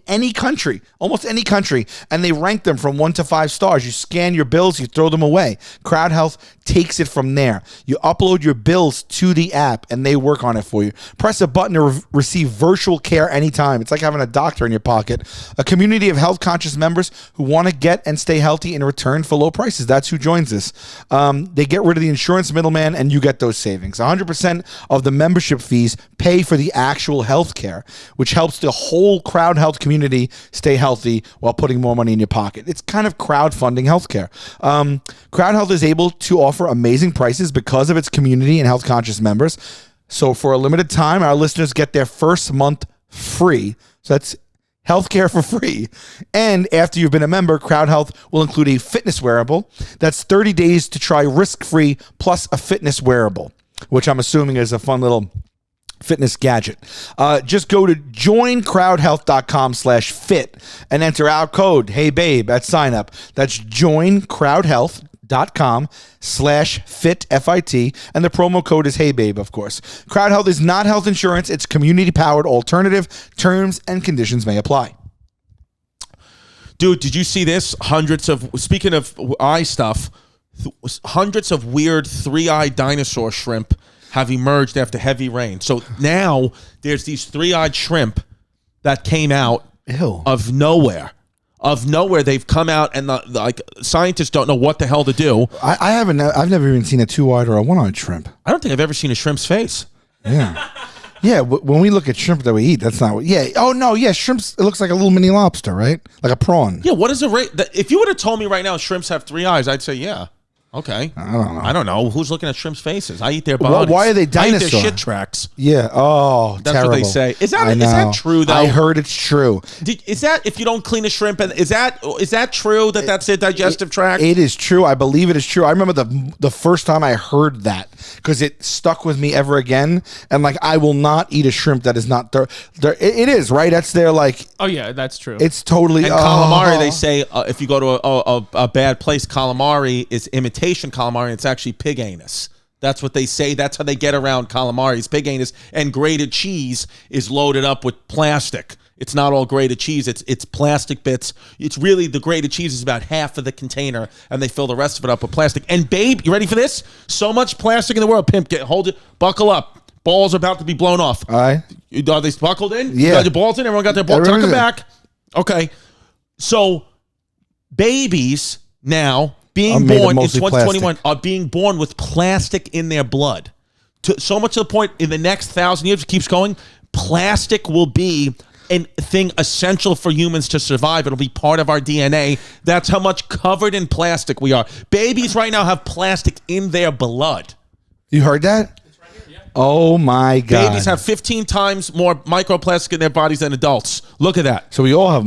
any country, almost any country, and they rank them from 1 to 5 stars. You scan your bills, you throw them away. Crowd Health takes it from there. You upload your bills to the app and they work on it for you. Press a button to receive virtual care anytime. It's like having a doctor in your pocket. A community of health conscious members who want to get and stay healthy in return for low prices. That's who joins this. They get rid of the insurance middleman and you get those savings. 100% of the membership fees pay for the actual health care, which helps the whole Crowd Health community stay healthy while putting more money in your pocket. It's kind of crowdfunding healthcare. Crowd Health is able to offer amazing prices because of its community and health conscious members. So for a limited time, our listeners get their first month free. So that's healthcare for free. And after you've been a member, Crowd Health will include a fitness wearable. That's 30 days to try risk-free plus a fitness wearable, which I'm assuming is a fun little fitness gadget. Just go to joincrowdhealth.com/fit and enter our code HeyBabe at sign up. That's joincrowdhealth.com/fit FIT, and the promo code is HeyBabe, of course. Crowd Health is not health insurance. It's community-powered alternative. Terms and conditions may apply. Dude, did you see this? Speaking of eye stuff, hundreds of weird 3-eyed dinosaur shrimp have emerged after heavy rain. So now there's these 3-eyed shrimp that came out of nowhere. They've come out, and like scientists don't know what the hell to do. I've never even seen a 2-eyed or a 1-eyed shrimp. I don't think I've ever seen a shrimp's face. Yeah. Yeah, when we look at shrimp that we eat, that's not what... Yeah. Oh, no, yeah, shrimps, it looks like a little mini lobster, right? Like a prawn. Yeah, what is the rate? If you would have told me right now shrimps have 3 eyes, I'd say, yeah. Okay. I don't know. Who's looking at shrimp's faces? I eat their bodies. Why are they dinosaurs? I eat their shit tracks. Yeah. Oh, that's terrible. What they say. Is that true, though? I heard it's true. Is that if you don't clean a shrimp? And is that true that that's their digestive tract? It is true. I believe it is true. I remember the first time I heard that because it stuck with me ever again. And like, I will not eat a shrimp that is not there. It is, right? That's their like. Oh yeah, that's true. It's totally. And calamari, they say if you go to a bad place, calamari is imitation calamari. And it's actually pig anus. That's what they say. That's how they get around calamari. It's pig anus, and grated cheese is loaded up with plastic. It's not all grated cheese. It's plastic bits. It's really, the grated cheese is about half of the container, and they fill the rest of it up with plastic. And babe, you ready for this? So much plastic in the world. Pimp, hold it. Buckle up. Balls are about to be blown off. All right. Are they buckled in? Yeah. You got your balls in? Everyone got their balls? Tuck them back. Okay. So babies now... being born in 2021 are being born with plastic in their blood. So much to the point, in the next 1,000 years, it keeps going, plastic will be thing essential for humans to survive. It'll be part of our DNA. That's how much covered in plastic we are. Babies right now have plastic in their blood. You heard that? Oh my God. Babies have 15 times more microplastic in their bodies than adults. Look at that. So we all have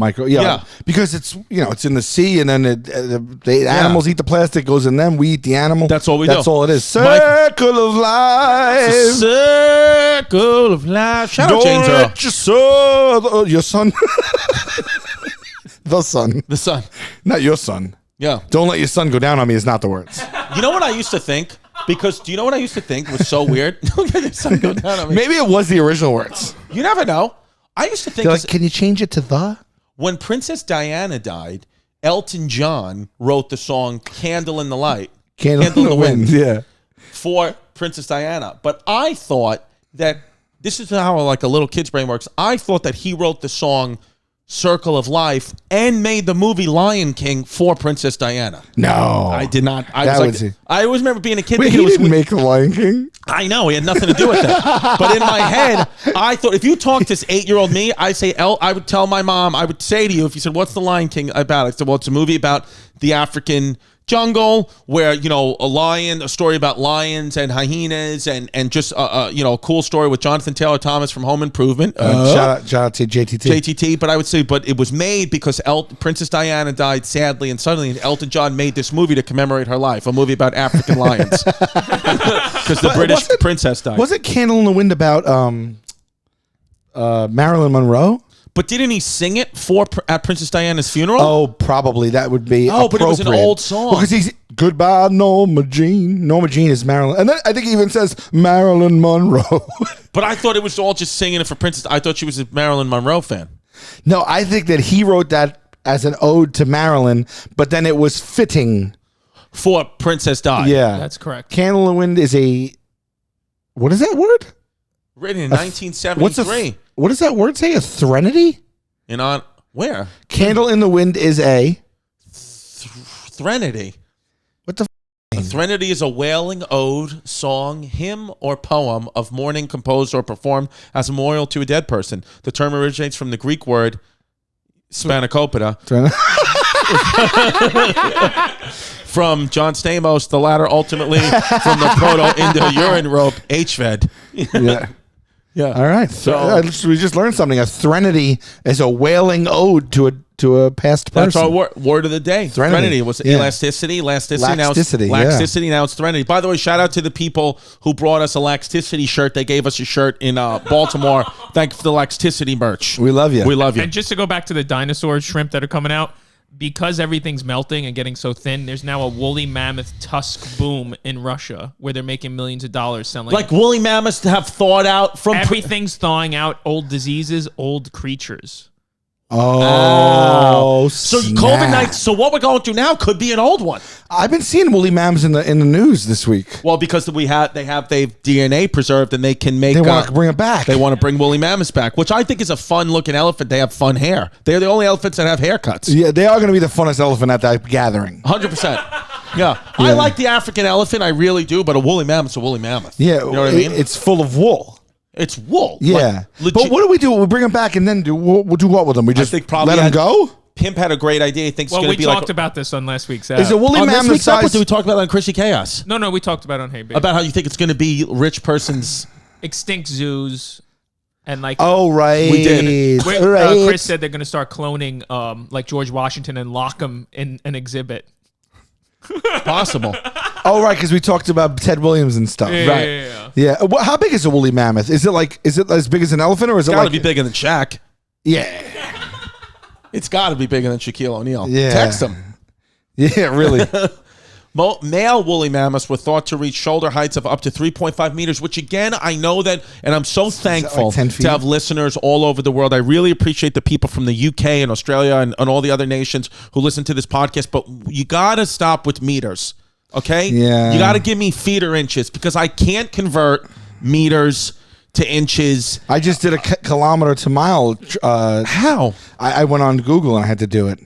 because it's it's in the sea, and then the animals eat the plastic, goes in them, we eat the animal. That's all we do. That's all it is. Circle of life. Circle of life. Shout out James Earl. Your son. The son. The son. Not your son. Yeah. Don't let your son go down on me is not the words. You know what I used to think? Because do you know what I used to think was so weird? Don't let your son go down on me. Maybe it was the original words. You never know. I used to think... can you change it to the? When Princess Diana died, Elton John wrote the song Candle in the Light. Candle in the Wind, yeah. For Princess Diana. But I thought that... This is how like a little kid's brain works. I thought that he wrote the song Circle of Life and made the movie Lion King for Princess Diana. No, I did not. I always remember being a kid. Wait, he didn't make the Lion King? I know, he had nothing to do with that. But in my head, I thought if you talk to this 8-year-old me, I would tell my mom, I would say to you, if you said, "What's the Lion King about?" I said, "Well, it's a movie about the African jungle where a story about lions and hyenas and just a cool story with Jonathan Taylor Thomas from Home Improvement." Shout out to JTT. But I would say, it was made because Princess Diana died sadly and suddenly, and Elton John made this movie to commemorate her life, a movie about African lions because the British princess died. Was it Candle in the Wind about Marilyn Monroe? But didn't he sing it at Princess Diana's funeral? Oh, probably. That would be appropriate. But it was an old song. Because he's, "Goodbye, Norma Jean." Norma Jean is Marilyn. And then I think he even says Marilyn Monroe. But I thought it was all just singing it for Princess. I thought she was a Marilyn Monroe fan. No, I think that he wrote that as an ode to Marilyn, but then it was fitting. For Princess Di. Yeah. That's correct. Candle in the Wind is a... What is that word? Written in 1973. What does that word say? A threnody? Where? Candle in the Wind is a... Threnody. What the A threnody is a wailing ode, song, hymn, or poem of mourning composed or performed as a memorial to a dead person. The term originates from the Greek word spanakopita. From John Stamos, the latter ultimately from the Proto-Indo-Urine rope, HVED. Yeah. Yeah. All right. So we just learned something. A threnody is a wailing ode to a past person. That's our word of the day. Threnody was elasticity. Laxticity. Now it's threnody. By the way, shout out to the people who brought us a Laxticity shirt. They gave us a shirt in Baltimore. Thank you for the Laxticity merch. We love you. We love you. And just to go back to the dinosaur shrimp that are coming out, because everything's melting and getting so thin, there's now a woolly mammoth tusk boom in Russia where they're making millions of dollars selling. Like woolly mammoths have thawed out from... Everything's thawing out old diseases, old creatures. Oh, so COVID-19. So what we're going through now could be an old one. I've been seeing woolly mammoths in the news this week. Well, because they've DNA preserved and they can make. They want to bring it back. They want to bring woolly mammoths back, which I think is a fun-looking elephant. They have fun hair. They're the only elephants that have haircuts. Yeah, they are going to be the funnest elephant at that gathering. 100%. Yeah, I like the African elephant. I really do, but a woolly mammoth's a woolly mammoth. Yeah, you know what I mean. It's full of wool. It's wool. Yeah. But what do we do? We bring them back and then we'll do what with them? We just let them go? Pimp had a great idea. He thinks it's going to be we talked about this on last week's Is it woolly mammoth size? Did we talk about it on Chrissy Chaos? No, we talked about it on Hey Babe. About how you think it's going to be rich person's... Extinct zoos and like... Oh, right. We did. Chris said they're going to start cloning like George Washington and lock him in an exhibit. Possible. Oh, right, because we talked about Ted Williams and stuff. Yeah, Yeah. Well, how big is a woolly mammoth? Is it as big as an elephant, or is it got to be bigger than Shaq? Yeah. It's got to be bigger than Shaquille O'Neal. Yeah. Text him. Yeah, really. Male woolly mammoths were thought to reach shoulder heights of up to 3.5 meters, which again, I know that, and I'm so thankful to have listeners all over the world. I really appreciate the people from the UK and Australia and all the other nations who listen to this podcast, but you got to stop with meters, okay? Yeah. You got to give me feet or inches because I can't convert meters to inches. I just did a kilometer to mile. How? I went on Google and I had to do it.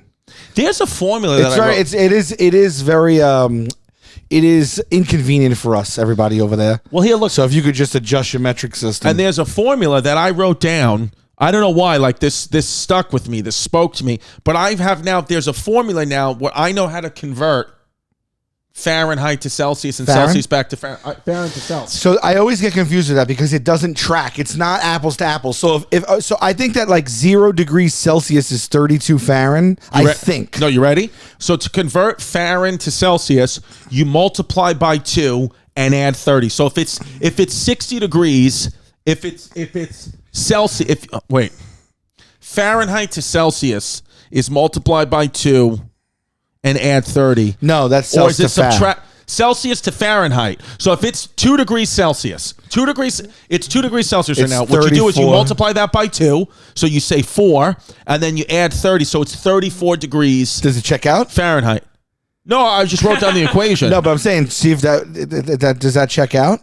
There's a formula it is very it is inconvenient for us, everybody over there. Well, here, look. So if you could just adjust your metric system. And there's a formula that I wrote down I don't know why. Like this stuck with me. This spoke to me. But I have now. There's a formula now where I know how to convert Fahrenheit to Celsius and Celsius back to Fahrenheit to Celsius. So I always get confused with that because it doesn't track. It's not apples to apples. So so I think that like 0 degrees Celsius is 32 Fahrenheit. I think. No, you ready? So to convert Fahrenheit to Celsius, you multiply by 2 and add 30. So if it's 60 degrees, if it's Celsius, Fahrenheit to Celsius is multiplied by 2 and add 30. No, that's Celsius. Or is it subtract Celsius to Fahrenheit? So if it's 2 degrees Celsius, it's 2 degrees Celsius right now. What you do is you multiply that by 2, so you say 4, and then you add 30, so it's 34 degrees. Does it check out? Fahrenheit. No, I just wrote down the equation. No, but I'm saying, see if that does that check out?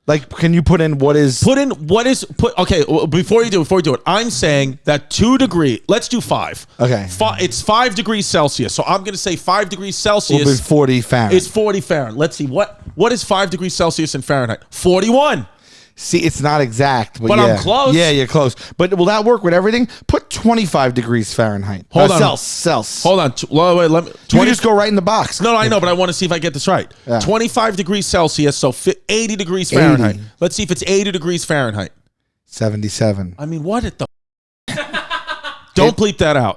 Like, can you put in what is... Okay, before you do it, I'm saying that 2 degree, let's do 5. Okay. It's 5 degrees Celsius. So I'm going to say 5 degrees Celsius. Will be 40 Fahrenheit. It's 40 Fahrenheit. Let's see. What is 5 degrees Celsius in Fahrenheit? 41. See, it's not exact. But yeah. I'm close. Yeah, you're close. But will that work with everything? Put 25 degrees Fahrenheit. Hold on. Celsius. Hold on. Wait, let me... You just go right in the box. No, I know, but I want to see if I get this right. Yeah. 25 degrees Celsius, so 80 degrees Fahrenheit. 80. Let's see if it's 80 degrees Fahrenheit. 77. I mean, what at the... Don't bleep that out.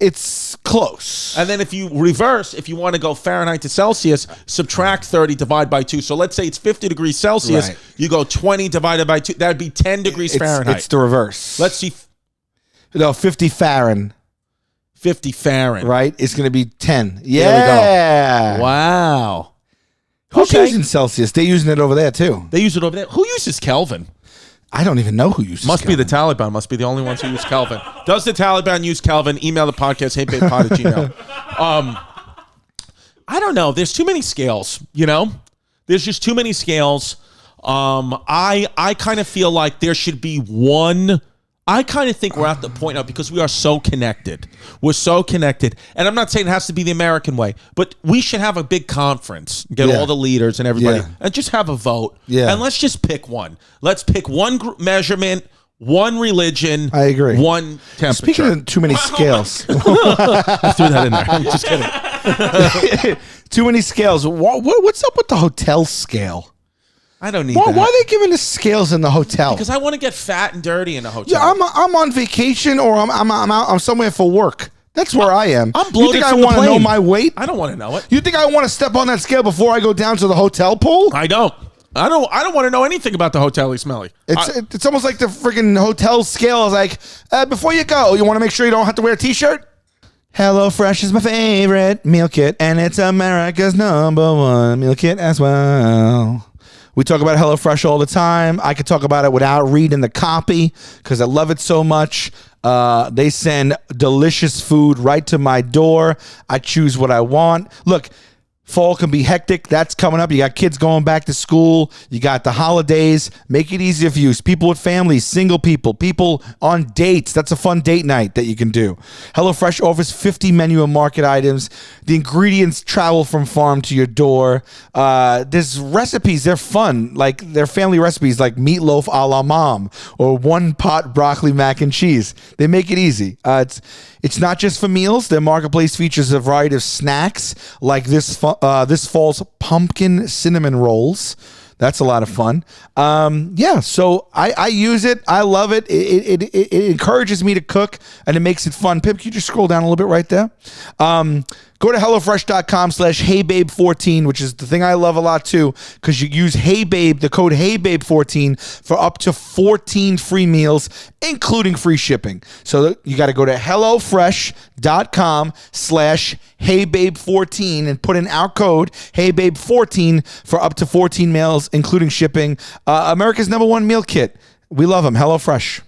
It's close. And then if you reverse, if you want to go Fahrenheit to Celsius, subtract 30, divide by 2. So let's say it's 50 degrees Celsius. Right. You go 20 divided by 2. That would be 10 degrees Fahrenheit. It's the reverse. Let's see. No, 50 Fahrenheit. 50 Fahrenheit. Right? It's going to be 10. Yeah. There we go. Wow. Who's using Celsius? They're using it over there, too. They use it over there. Who uses Kelvin? I don't even know who uses Must Kelvin. be the Taliban. Must be the only ones who use Kelvin. Does the Taliban use Kelvin? Email the podcast, heybabepod@gmail. I don't know. There's too many scales, you know? There's just too many scales. I kind of feel like there should be one... I kind of think we're at the point now because we are so connected. We're so connected. And I'm not saying it has to be the American way, but we should have a big conference, get all the leaders and everybody, and just have a vote. Yeah. And let's just pick one. Let's pick one measurement, one religion. I agree. One temperature. Speaking of too many scales. I threw that in there. I'm just kidding. Too many scales. What's up with the hotel scale? I don't need that. Why are they giving us scales in the hotel? Because I want to get fat and dirty in a hotel. Yeah, I'm on vacation or I'm out. I'm somewhere for work. That's where I am. I'm bloated. You think I want to know my weight? I don't want to know it. You think I want to step on that scale before I go down to the hotel pool? I don't want to know anything about the hotel smelly. It's almost like the freaking hotel scale is like, before you go, you want to make sure you don't have to wear a t-shirt? HelloFresh is my favorite meal kit, and it's America's #1 meal kit as well. We talk about HelloFresh all the time. I could talk about it without reading the copy because I love it so much. They send delicious food right to my door. I choose what I want. Look, fall can be hectic. That's coming up. You got kids going back to school. You got the holidays. Make it easier for you. People with families, single people, people on dates. That's a fun date night that you can do. HelloFresh offers 50 menu and market items. The ingredients travel from farm to your door. There's recipes. They're fun. Like they're family recipes like meatloaf a la mom or one pot broccoli mac and cheese. They make it easy. It's not just for meals. Their marketplace features a variety of snacks like this fall's pumpkin cinnamon rolls. That's a lot of fun. So I use it. I love it. It encourages me to cook, and it makes it fun. Pip, can you just scroll down a little bit right there? Go to HelloFresh.com/HeyBabe14, which is the thing I love a lot too, because you use HeyBabe, the code HeyBabe14 for up to 14 free meals, including free shipping. So you got to go to HelloFresh.com/HeyBabe14 and put in our code HeyBabe14 for up to 14 meals, including shipping. America's #1 meal kit. We love them. HelloFresh.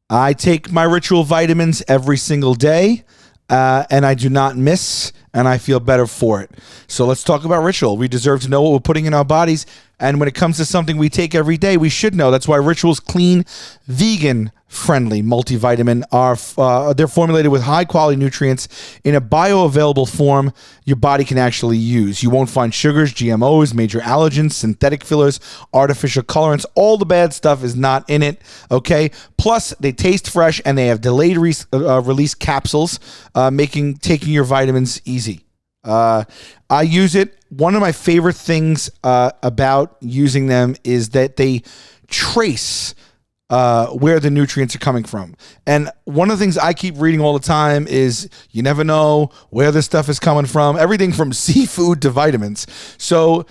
I take my ritual vitamins every single day. And I do not miss and I feel better for it. So let's talk about Ritual. We deserve to know what we're putting in our bodies, and when it comes to something we take every day, we should know. That's why Ritual's clean, vegan-friendly multivitamin they're formulated with high-quality nutrients in a bioavailable form your body can actually use. You won't find sugars, GMOs, major allergens, synthetic fillers, artificial colorants. All the bad stuff is not in it, okay? Plus, they taste fresh, and they have delayed release capsules, making taking your vitamins easy. I use it. One of my favorite things about using them is that they trace where the nutrients are coming from. And one of the things I keep reading all the time is you never know where this stuff is coming from. Everything from seafood to vitamins. So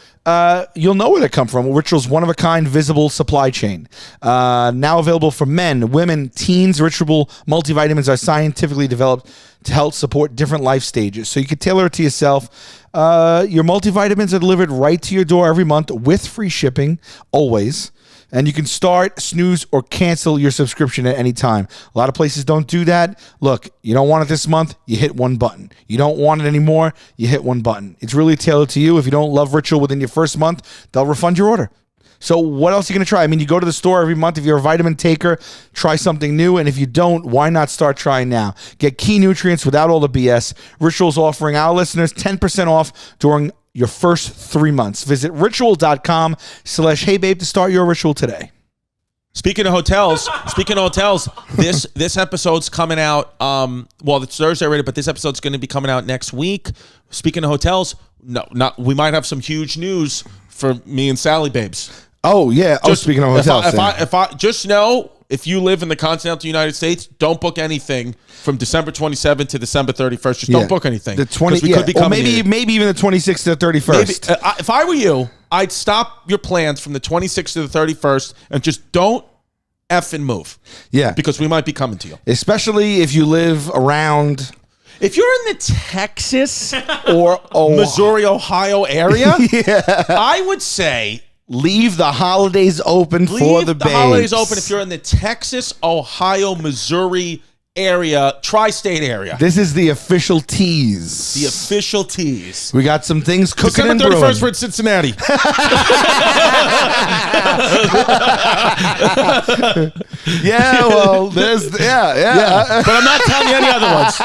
you'll know where they come from. Ritual's one-of-a-kind visible supply chain. Now available for men, women, teens. Ritual multivitamins are scientifically developed to help support different life stages. So you can tailor it to yourself. Your multivitamins are delivered right to your door every month with free shipping, always. And you can start, snooze, or cancel your subscription at any time. A lot of places don't do that. Look, you don't want it this month, you hit one button. You don't want it anymore, you hit one button. It's really tailored to you. If you don't love Ritual within your first month, they'll refund your order. So what else are you going to try? I mean, you go to the store every month. If you're a vitamin taker, try something new. And if you don't, why not start trying now? Get key nutrients without all the BS. Ritual's offering our listeners 10% off during your first 3 months. Visit ritual.com/heybabe to start your ritual today. Speaking of hotels, this episode's coming out. Well, it's Thursday already, but this episode's going to be coming out next week. Speaking of hotels, we might have some huge news for me and Sally babes. Oh yeah. Speaking of hotels, if I just know, if you live in the continental United States, don't book anything from December 27th to December 31st. Just don't book anything. The 20, we could be coming maybe even the 26th to the 31st. Maybe, if I were you, I'd stop your plans from the 26th to the 31st and just don't effing move. Yeah, because we might be coming to you, especially if you live around. If you're in the Texas or Missouri, Ohio area, I would say leave the holidays open for the babes. Leave the holidays open if you're in the Texas, Ohio, Missouri area, tri-state area. This is the official tease. The official tease. We got some things cooking December and 31st, we're in Cincinnati. Yeah, well, there's yeah. But I'm not telling you any other ones.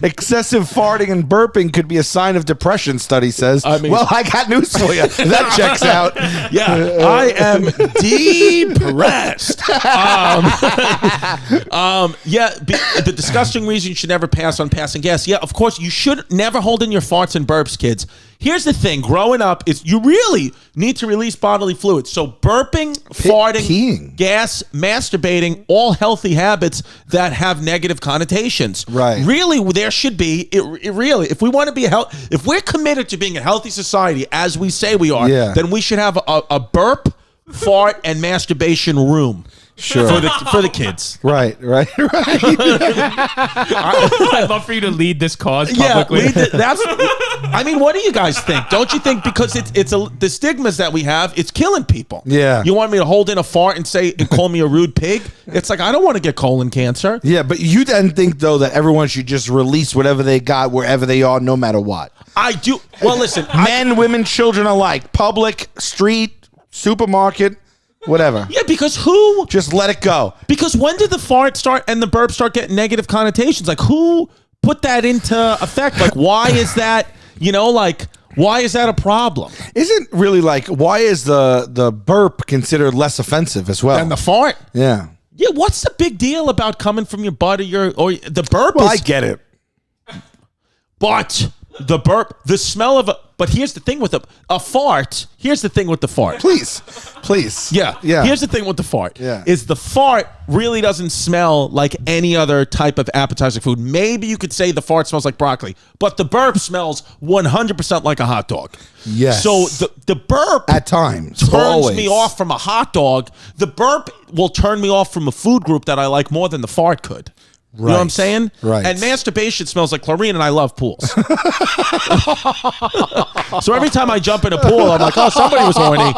Excessive farting and burping could be a sign of depression, study says. Well, I got news for you. That checks out. Yeah, I am depressed. The disgusting reason you should never pass on passing gas. Yeah, of course, you should never hold in your farts and burps, kids. Here's the thing. Growing up, is you really need to release bodily fluids. So burping, farting, peeing, gas, masturbating, all healthy habits that have negative connotations. Right. Really, there should be, really, if we want to be if we're committed to being a healthy society, as we say we are, then we should have a burp, fart, and masturbation room. Sure. For the kids. Right. I'd love for you to lead this cause publicly. What do you guys think? Don't you think because the stigmas that we have, it's killing people? Yeah. You want me to hold in a fart and call me a rude pig? It's like, I don't want to get colon cancer. Yeah, but you then think though that everyone should just release whatever they got wherever they are, no matter what. I do. Well, listen, men, women, children alike, public, street, supermarket. Whatever. Yeah, because just let it go. Because when did the fart start and the burp start getting negative connotations? Like, who put that into effect? Like, why is that, why is that a problem? Isn't really why is the burp considered less offensive as well? Than the fart? Yeah. Yeah, what's the big deal about coming from your butt or the burp? Well, I get it. But the burp, the smell of but here's the thing with a fart. Here's the thing with the fart. Please. Yeah. Here's the thing with the fart. Yeah. Is the fart really doesn't smell like any other type of appetizing food. Maybe you could say the fart smells like broccoli, but the burp smells 100% like a hot dog. Yes. So the burp at times turns me off from a hot dog. The burp will turn me off from a food group that I like more than the fart could. Right. You know what I'm saying? Right. And masturbation smells like chlorine, and I love pools. So every time I jump in a pool, I'm like, oh, somebody was horny.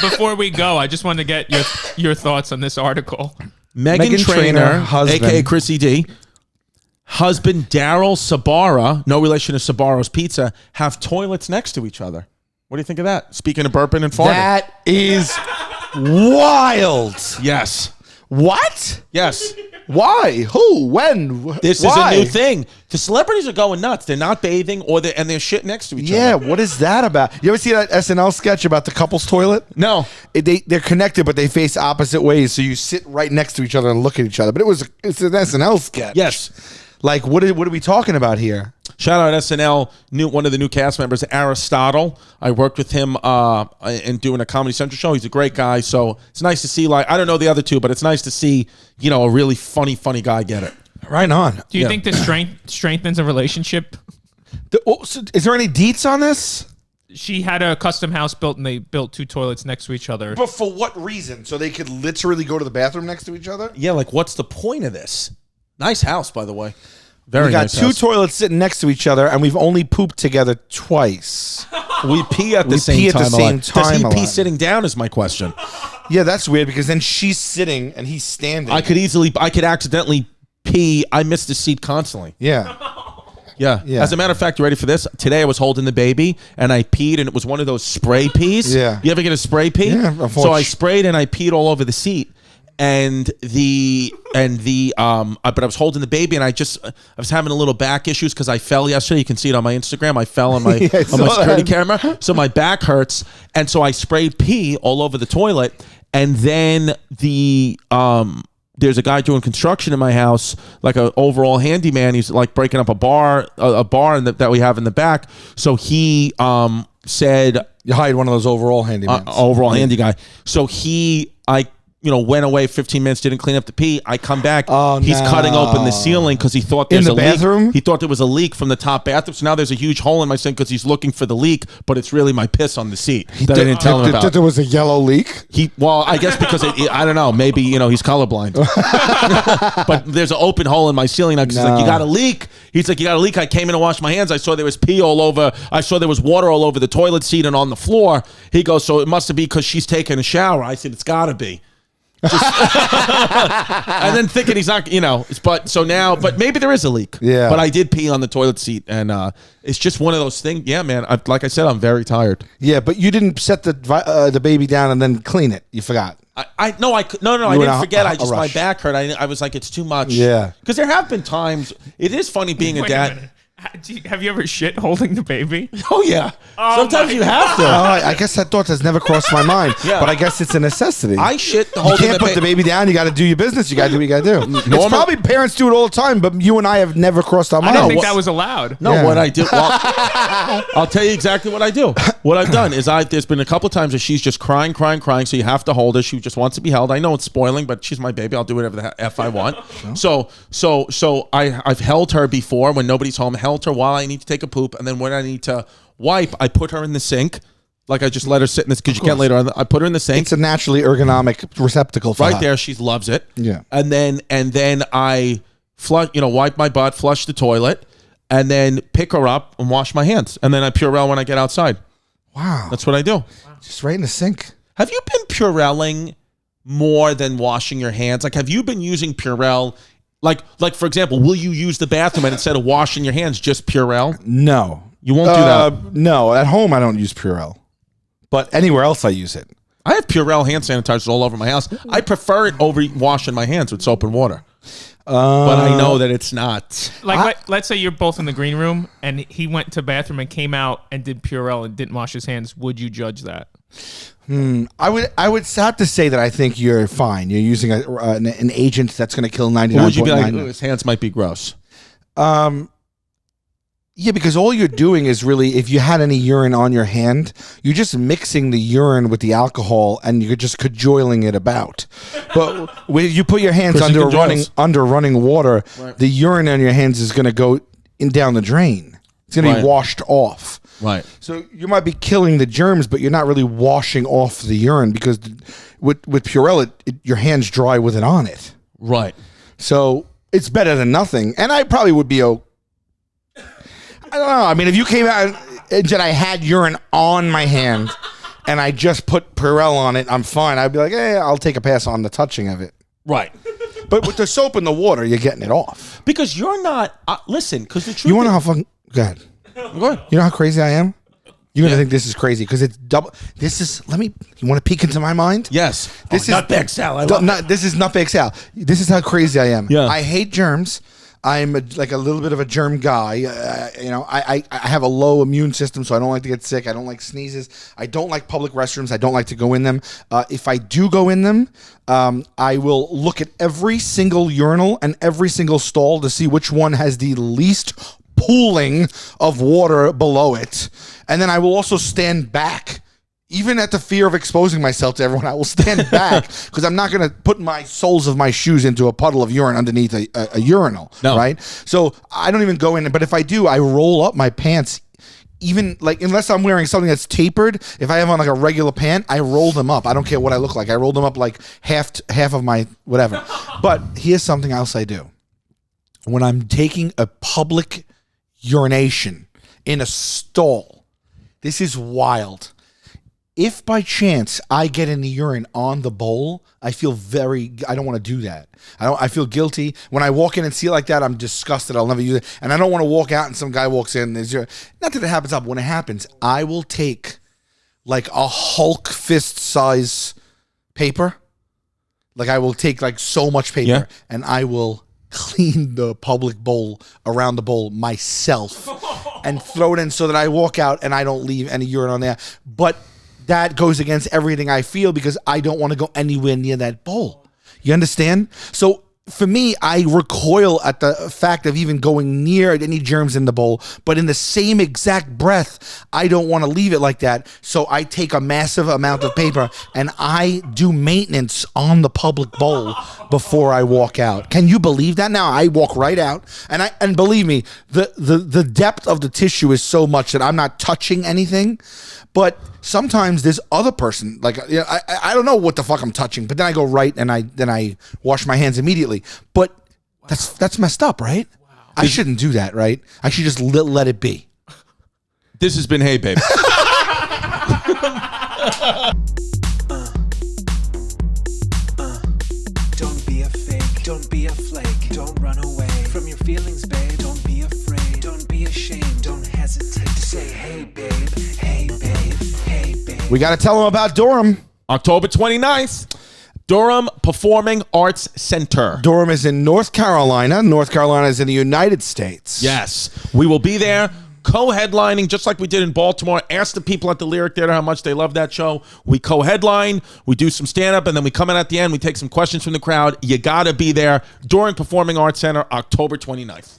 Before we go, I just want to get your thoughts on this article. Meghan Trainor, husband. a.k.a. Chrissy D, husband Daryl Sabara, no relation to Sabaro's Pizza, have toilets next to each other. What do you think of that? Speaking of burping and farting. That is wild. Yes. What? Yes. Why? Who? When? This Why? is a new thing. The celebrities are going nuts. They're not bathing and they're shit next to each other. Yeah, what is that about? You ever see that SNL sketch about the couple's toilet? No. They're connected, but they face opposite ways, so you sit right next to each other and look at each other. But it's an SNL sketch. Yes. Like, what are we talking about here? Shout out SNL, one of the new cast members, Aristotle. I worked with him in doing a Comedy Central show. He's a great guy, so it's nice to see, I don't know the other two, but it's nice to see, a really funny guy get it. Right on. Do you think this strengthens a relationship? So is there any deets on this? She had a custom house built, and they built 2 toilets next to each other. But for what reason? So they could literally go to the bathroom next to each other? Yeah, what's the point of this? Nice house, by the way. Very we got nice 2 house. toilets sitting next to each other, and we've only pooped together twice. We pee at the same time. Does he pee sitting down is my question. Yeah, that's weird because then she's sitting and he's standing. I could accidentally pee. I miss the seat constantly. Yeah. Yeah. As a matter of fact, you ready for this? Today I was holding the baby and I peed, and it was one of those spray pees. Yeah. You ever get a spray pee? Yeah. So I sprayed and I peed all over the seat. But I was holding the baby, and I was having a little back issues because I fell yesterday. You can see it on my Instagram. I fell on my on my security camera, so my back hurts, and so I sprayed pee all over the toilet. And then there's a guy doing construction in my house, like an overall handyman. He's breaking up a bar that we have in the back. So he said, "You hired one of those overall handymans, overall handy guy." So went away 15 minutes, didn't clean up the pee. I come back. He's cutting open the ceiling because he thought there's a bathroom? leak. He thought there was a leak from the top bathroom. So now there's a huge hole in my sink because he's looking for the leak, but it's really my piss on the seat that I didn't tell him about. There was a yellow leak? I guess because I don't know. Maybe, he's colorblind. But there's an open hole in my ceiling now because he's like, "You got a leak?" He's like, "You got a leak?" I came in to wash my hands. I saw there was pee all over. I saw there was water all over the toilet seat and on the floor. He goes, "So it must be because she's taking a shower." I said, "It's got to be." And then thinking he's not, but maybe there is a leak. Yeah. But I did pee on the toilet seat, and it's just one of those things. Yeah, man. Like I said, I'm very tired. Yeah, but you didn't set the baby down and then clean it. You forgot. I didn't forget. My back hurt. I was like, it's too much. Yeah. Because there have been times. It is funny being a dad. Have you ever shit holding the baby? Oh, yeah. Sometimes you have to. I guess that thought has never crossed my mind. Yeah. But I guess it's a necessity. I shit holding the baby. You can't put the baby down. You got to do your business. You got to do what you got to do. It's probably parents do it all the time, but you and I have never crossed our mind. I don't think that was allowed. No, what I do, I'll tell you exactly what I do. What I've done is there's been a couple of times where she's just crying, so you have to hold her. She just wants to be held. I know it's spoiling, but she's my baby. I'll do whatever the F I want. Sure. So I've held her before when nobody's home, held her while I need to take a poop, and then when I need to wipe, I put her in the sink. Like I just let her sit in this because you can't lay her. I put her in the sink. It's a naturally ergonomic receptacle for right her. there. She loves it. Yeah. And then I flush, wipe my butt, flush the toilet, and then pick her up and wash my hands, and then I Purell when I get outside. Wow. That's what I do. Just right in the sink. Have you been Purelling more than washing your hands? Like, have you been using Purell? Like for example, will you use the bathroom and instead of washing your hands, just Purell? No. You won't do that? No. At home, I don't use Purell. But anywhere else, I use it. I have Purell hand sanitizers all over my house. I prefer it over washing my hands with soap and water. But I know that it's not. Let's say you're both in the green room and he went to bathroom and came out and did Purell and didn't wash his hands. Would you judge that? I would have to say that I think you're fine. You're using an agent that's going to kill 99.9. Would you be like, his hands might be gross? Yeah, because all you're doing is really, if you had any urine on your hand, you're just mixing the urine with the alcohol and you're just cajoling it about. But when you put your hands under running water, right, the urine on your hands is going to go down the drain. It's going to be washed off. Right. So you might be killing the germs, but you're not really washing off the urine because with Purell, your hands dry with it on it. Right. So it's better than nothing. And I probably would be okay. I don't know. I mean, if you came out and I had urine on my hand and I just put Purell on it, I'm fine. I'd be like, hey, I'll take a pass on the touching of it. Right. But with the soap and the water, you're getting it off. Because you're not. Listen, because the truth. You want to know how fucking? Go ahead. Go ahead. You know how crazy I am? You're gonna think this is crazy because it's double. This is. You want to peek into my mind? Yes. This is Nutbag Sal. This is Nutbag Sal. This is how crazy I am. Yeah. I hate germs. I'm like a little bit of a germ guy. I have a low immune system, so I don't like to get sick. I don't like sneezes. I don't like public restrooms. I don't like to go in them. If I do go in them, I will look at every single urinal and every single stall to see which one has the least pooling of water below it. And then I will also stand back. Even at the fear of exposing myself to everyone, I will stand back because I'm not going to put my soles of my shoes into a puddle of urine underneath a urinal, right? So I don't even go in. But if I do, I roll up my pants. Even like unless I'm wearing something that's tapered, if I have on like a regular pant, I roll them up. I don't care what I look like. I roll them up like half of my whatever. But here's something else I do. When I'm taking a public urination in a stall, this is wild. If by chance I get in the urine on the bowl, I don't want to do that. I feel guilty. When I walk in and see it like that, I'm disgusted. I'll never use it. And I don't want to walk out and some guy walks in. Not that it happens up. When it happens, I will take like a Hulk fist size paper. Like I will take like so much paper and I will clean the public bowl around the bowl myself and throw it in so that I walk out and I don't leave any urine on there. But that goes against everything I feel because I don't want to go anywhere near that bowl. You understand? So for me, I recoil at the fact of even going near any germs in the bowl, but in the same exact breath, I don't want to leave it like that. So I take a massive amount of paper and I do maintenance on the public bowl before I walk out. Can you believe that? Now I walk right out and believe me, the depth of the tissue is so much that I'm not touching anything. But sometimes this other person, like I don't know what the fuck I'm touching, but then I go right and I wash my hands immediately. But that's messed up, right? Wow. I shouldn't do that, right? I should just let it be. This has been Hey Babe. Don't be a fake, don't be a flake, don't run away from your feelings, babe. Don't be afraid, don't be ashamed, don't hesitate to say hey babe, hey babe, hey babe. We got to tell them about Durham. October 29th. Durham Performing Arts Center. Durham is in North Carolina. North Carolina is in the United States. Yes. We will be there co-headlining just like we did in Baltimore. Ask the people at the Lyric Theater how much they love that show. We co-headline, we do some stand-up, and then we come in at the end, we take some questions from the crowd. You got to be there. Durham Performing Arts Center, October 29th.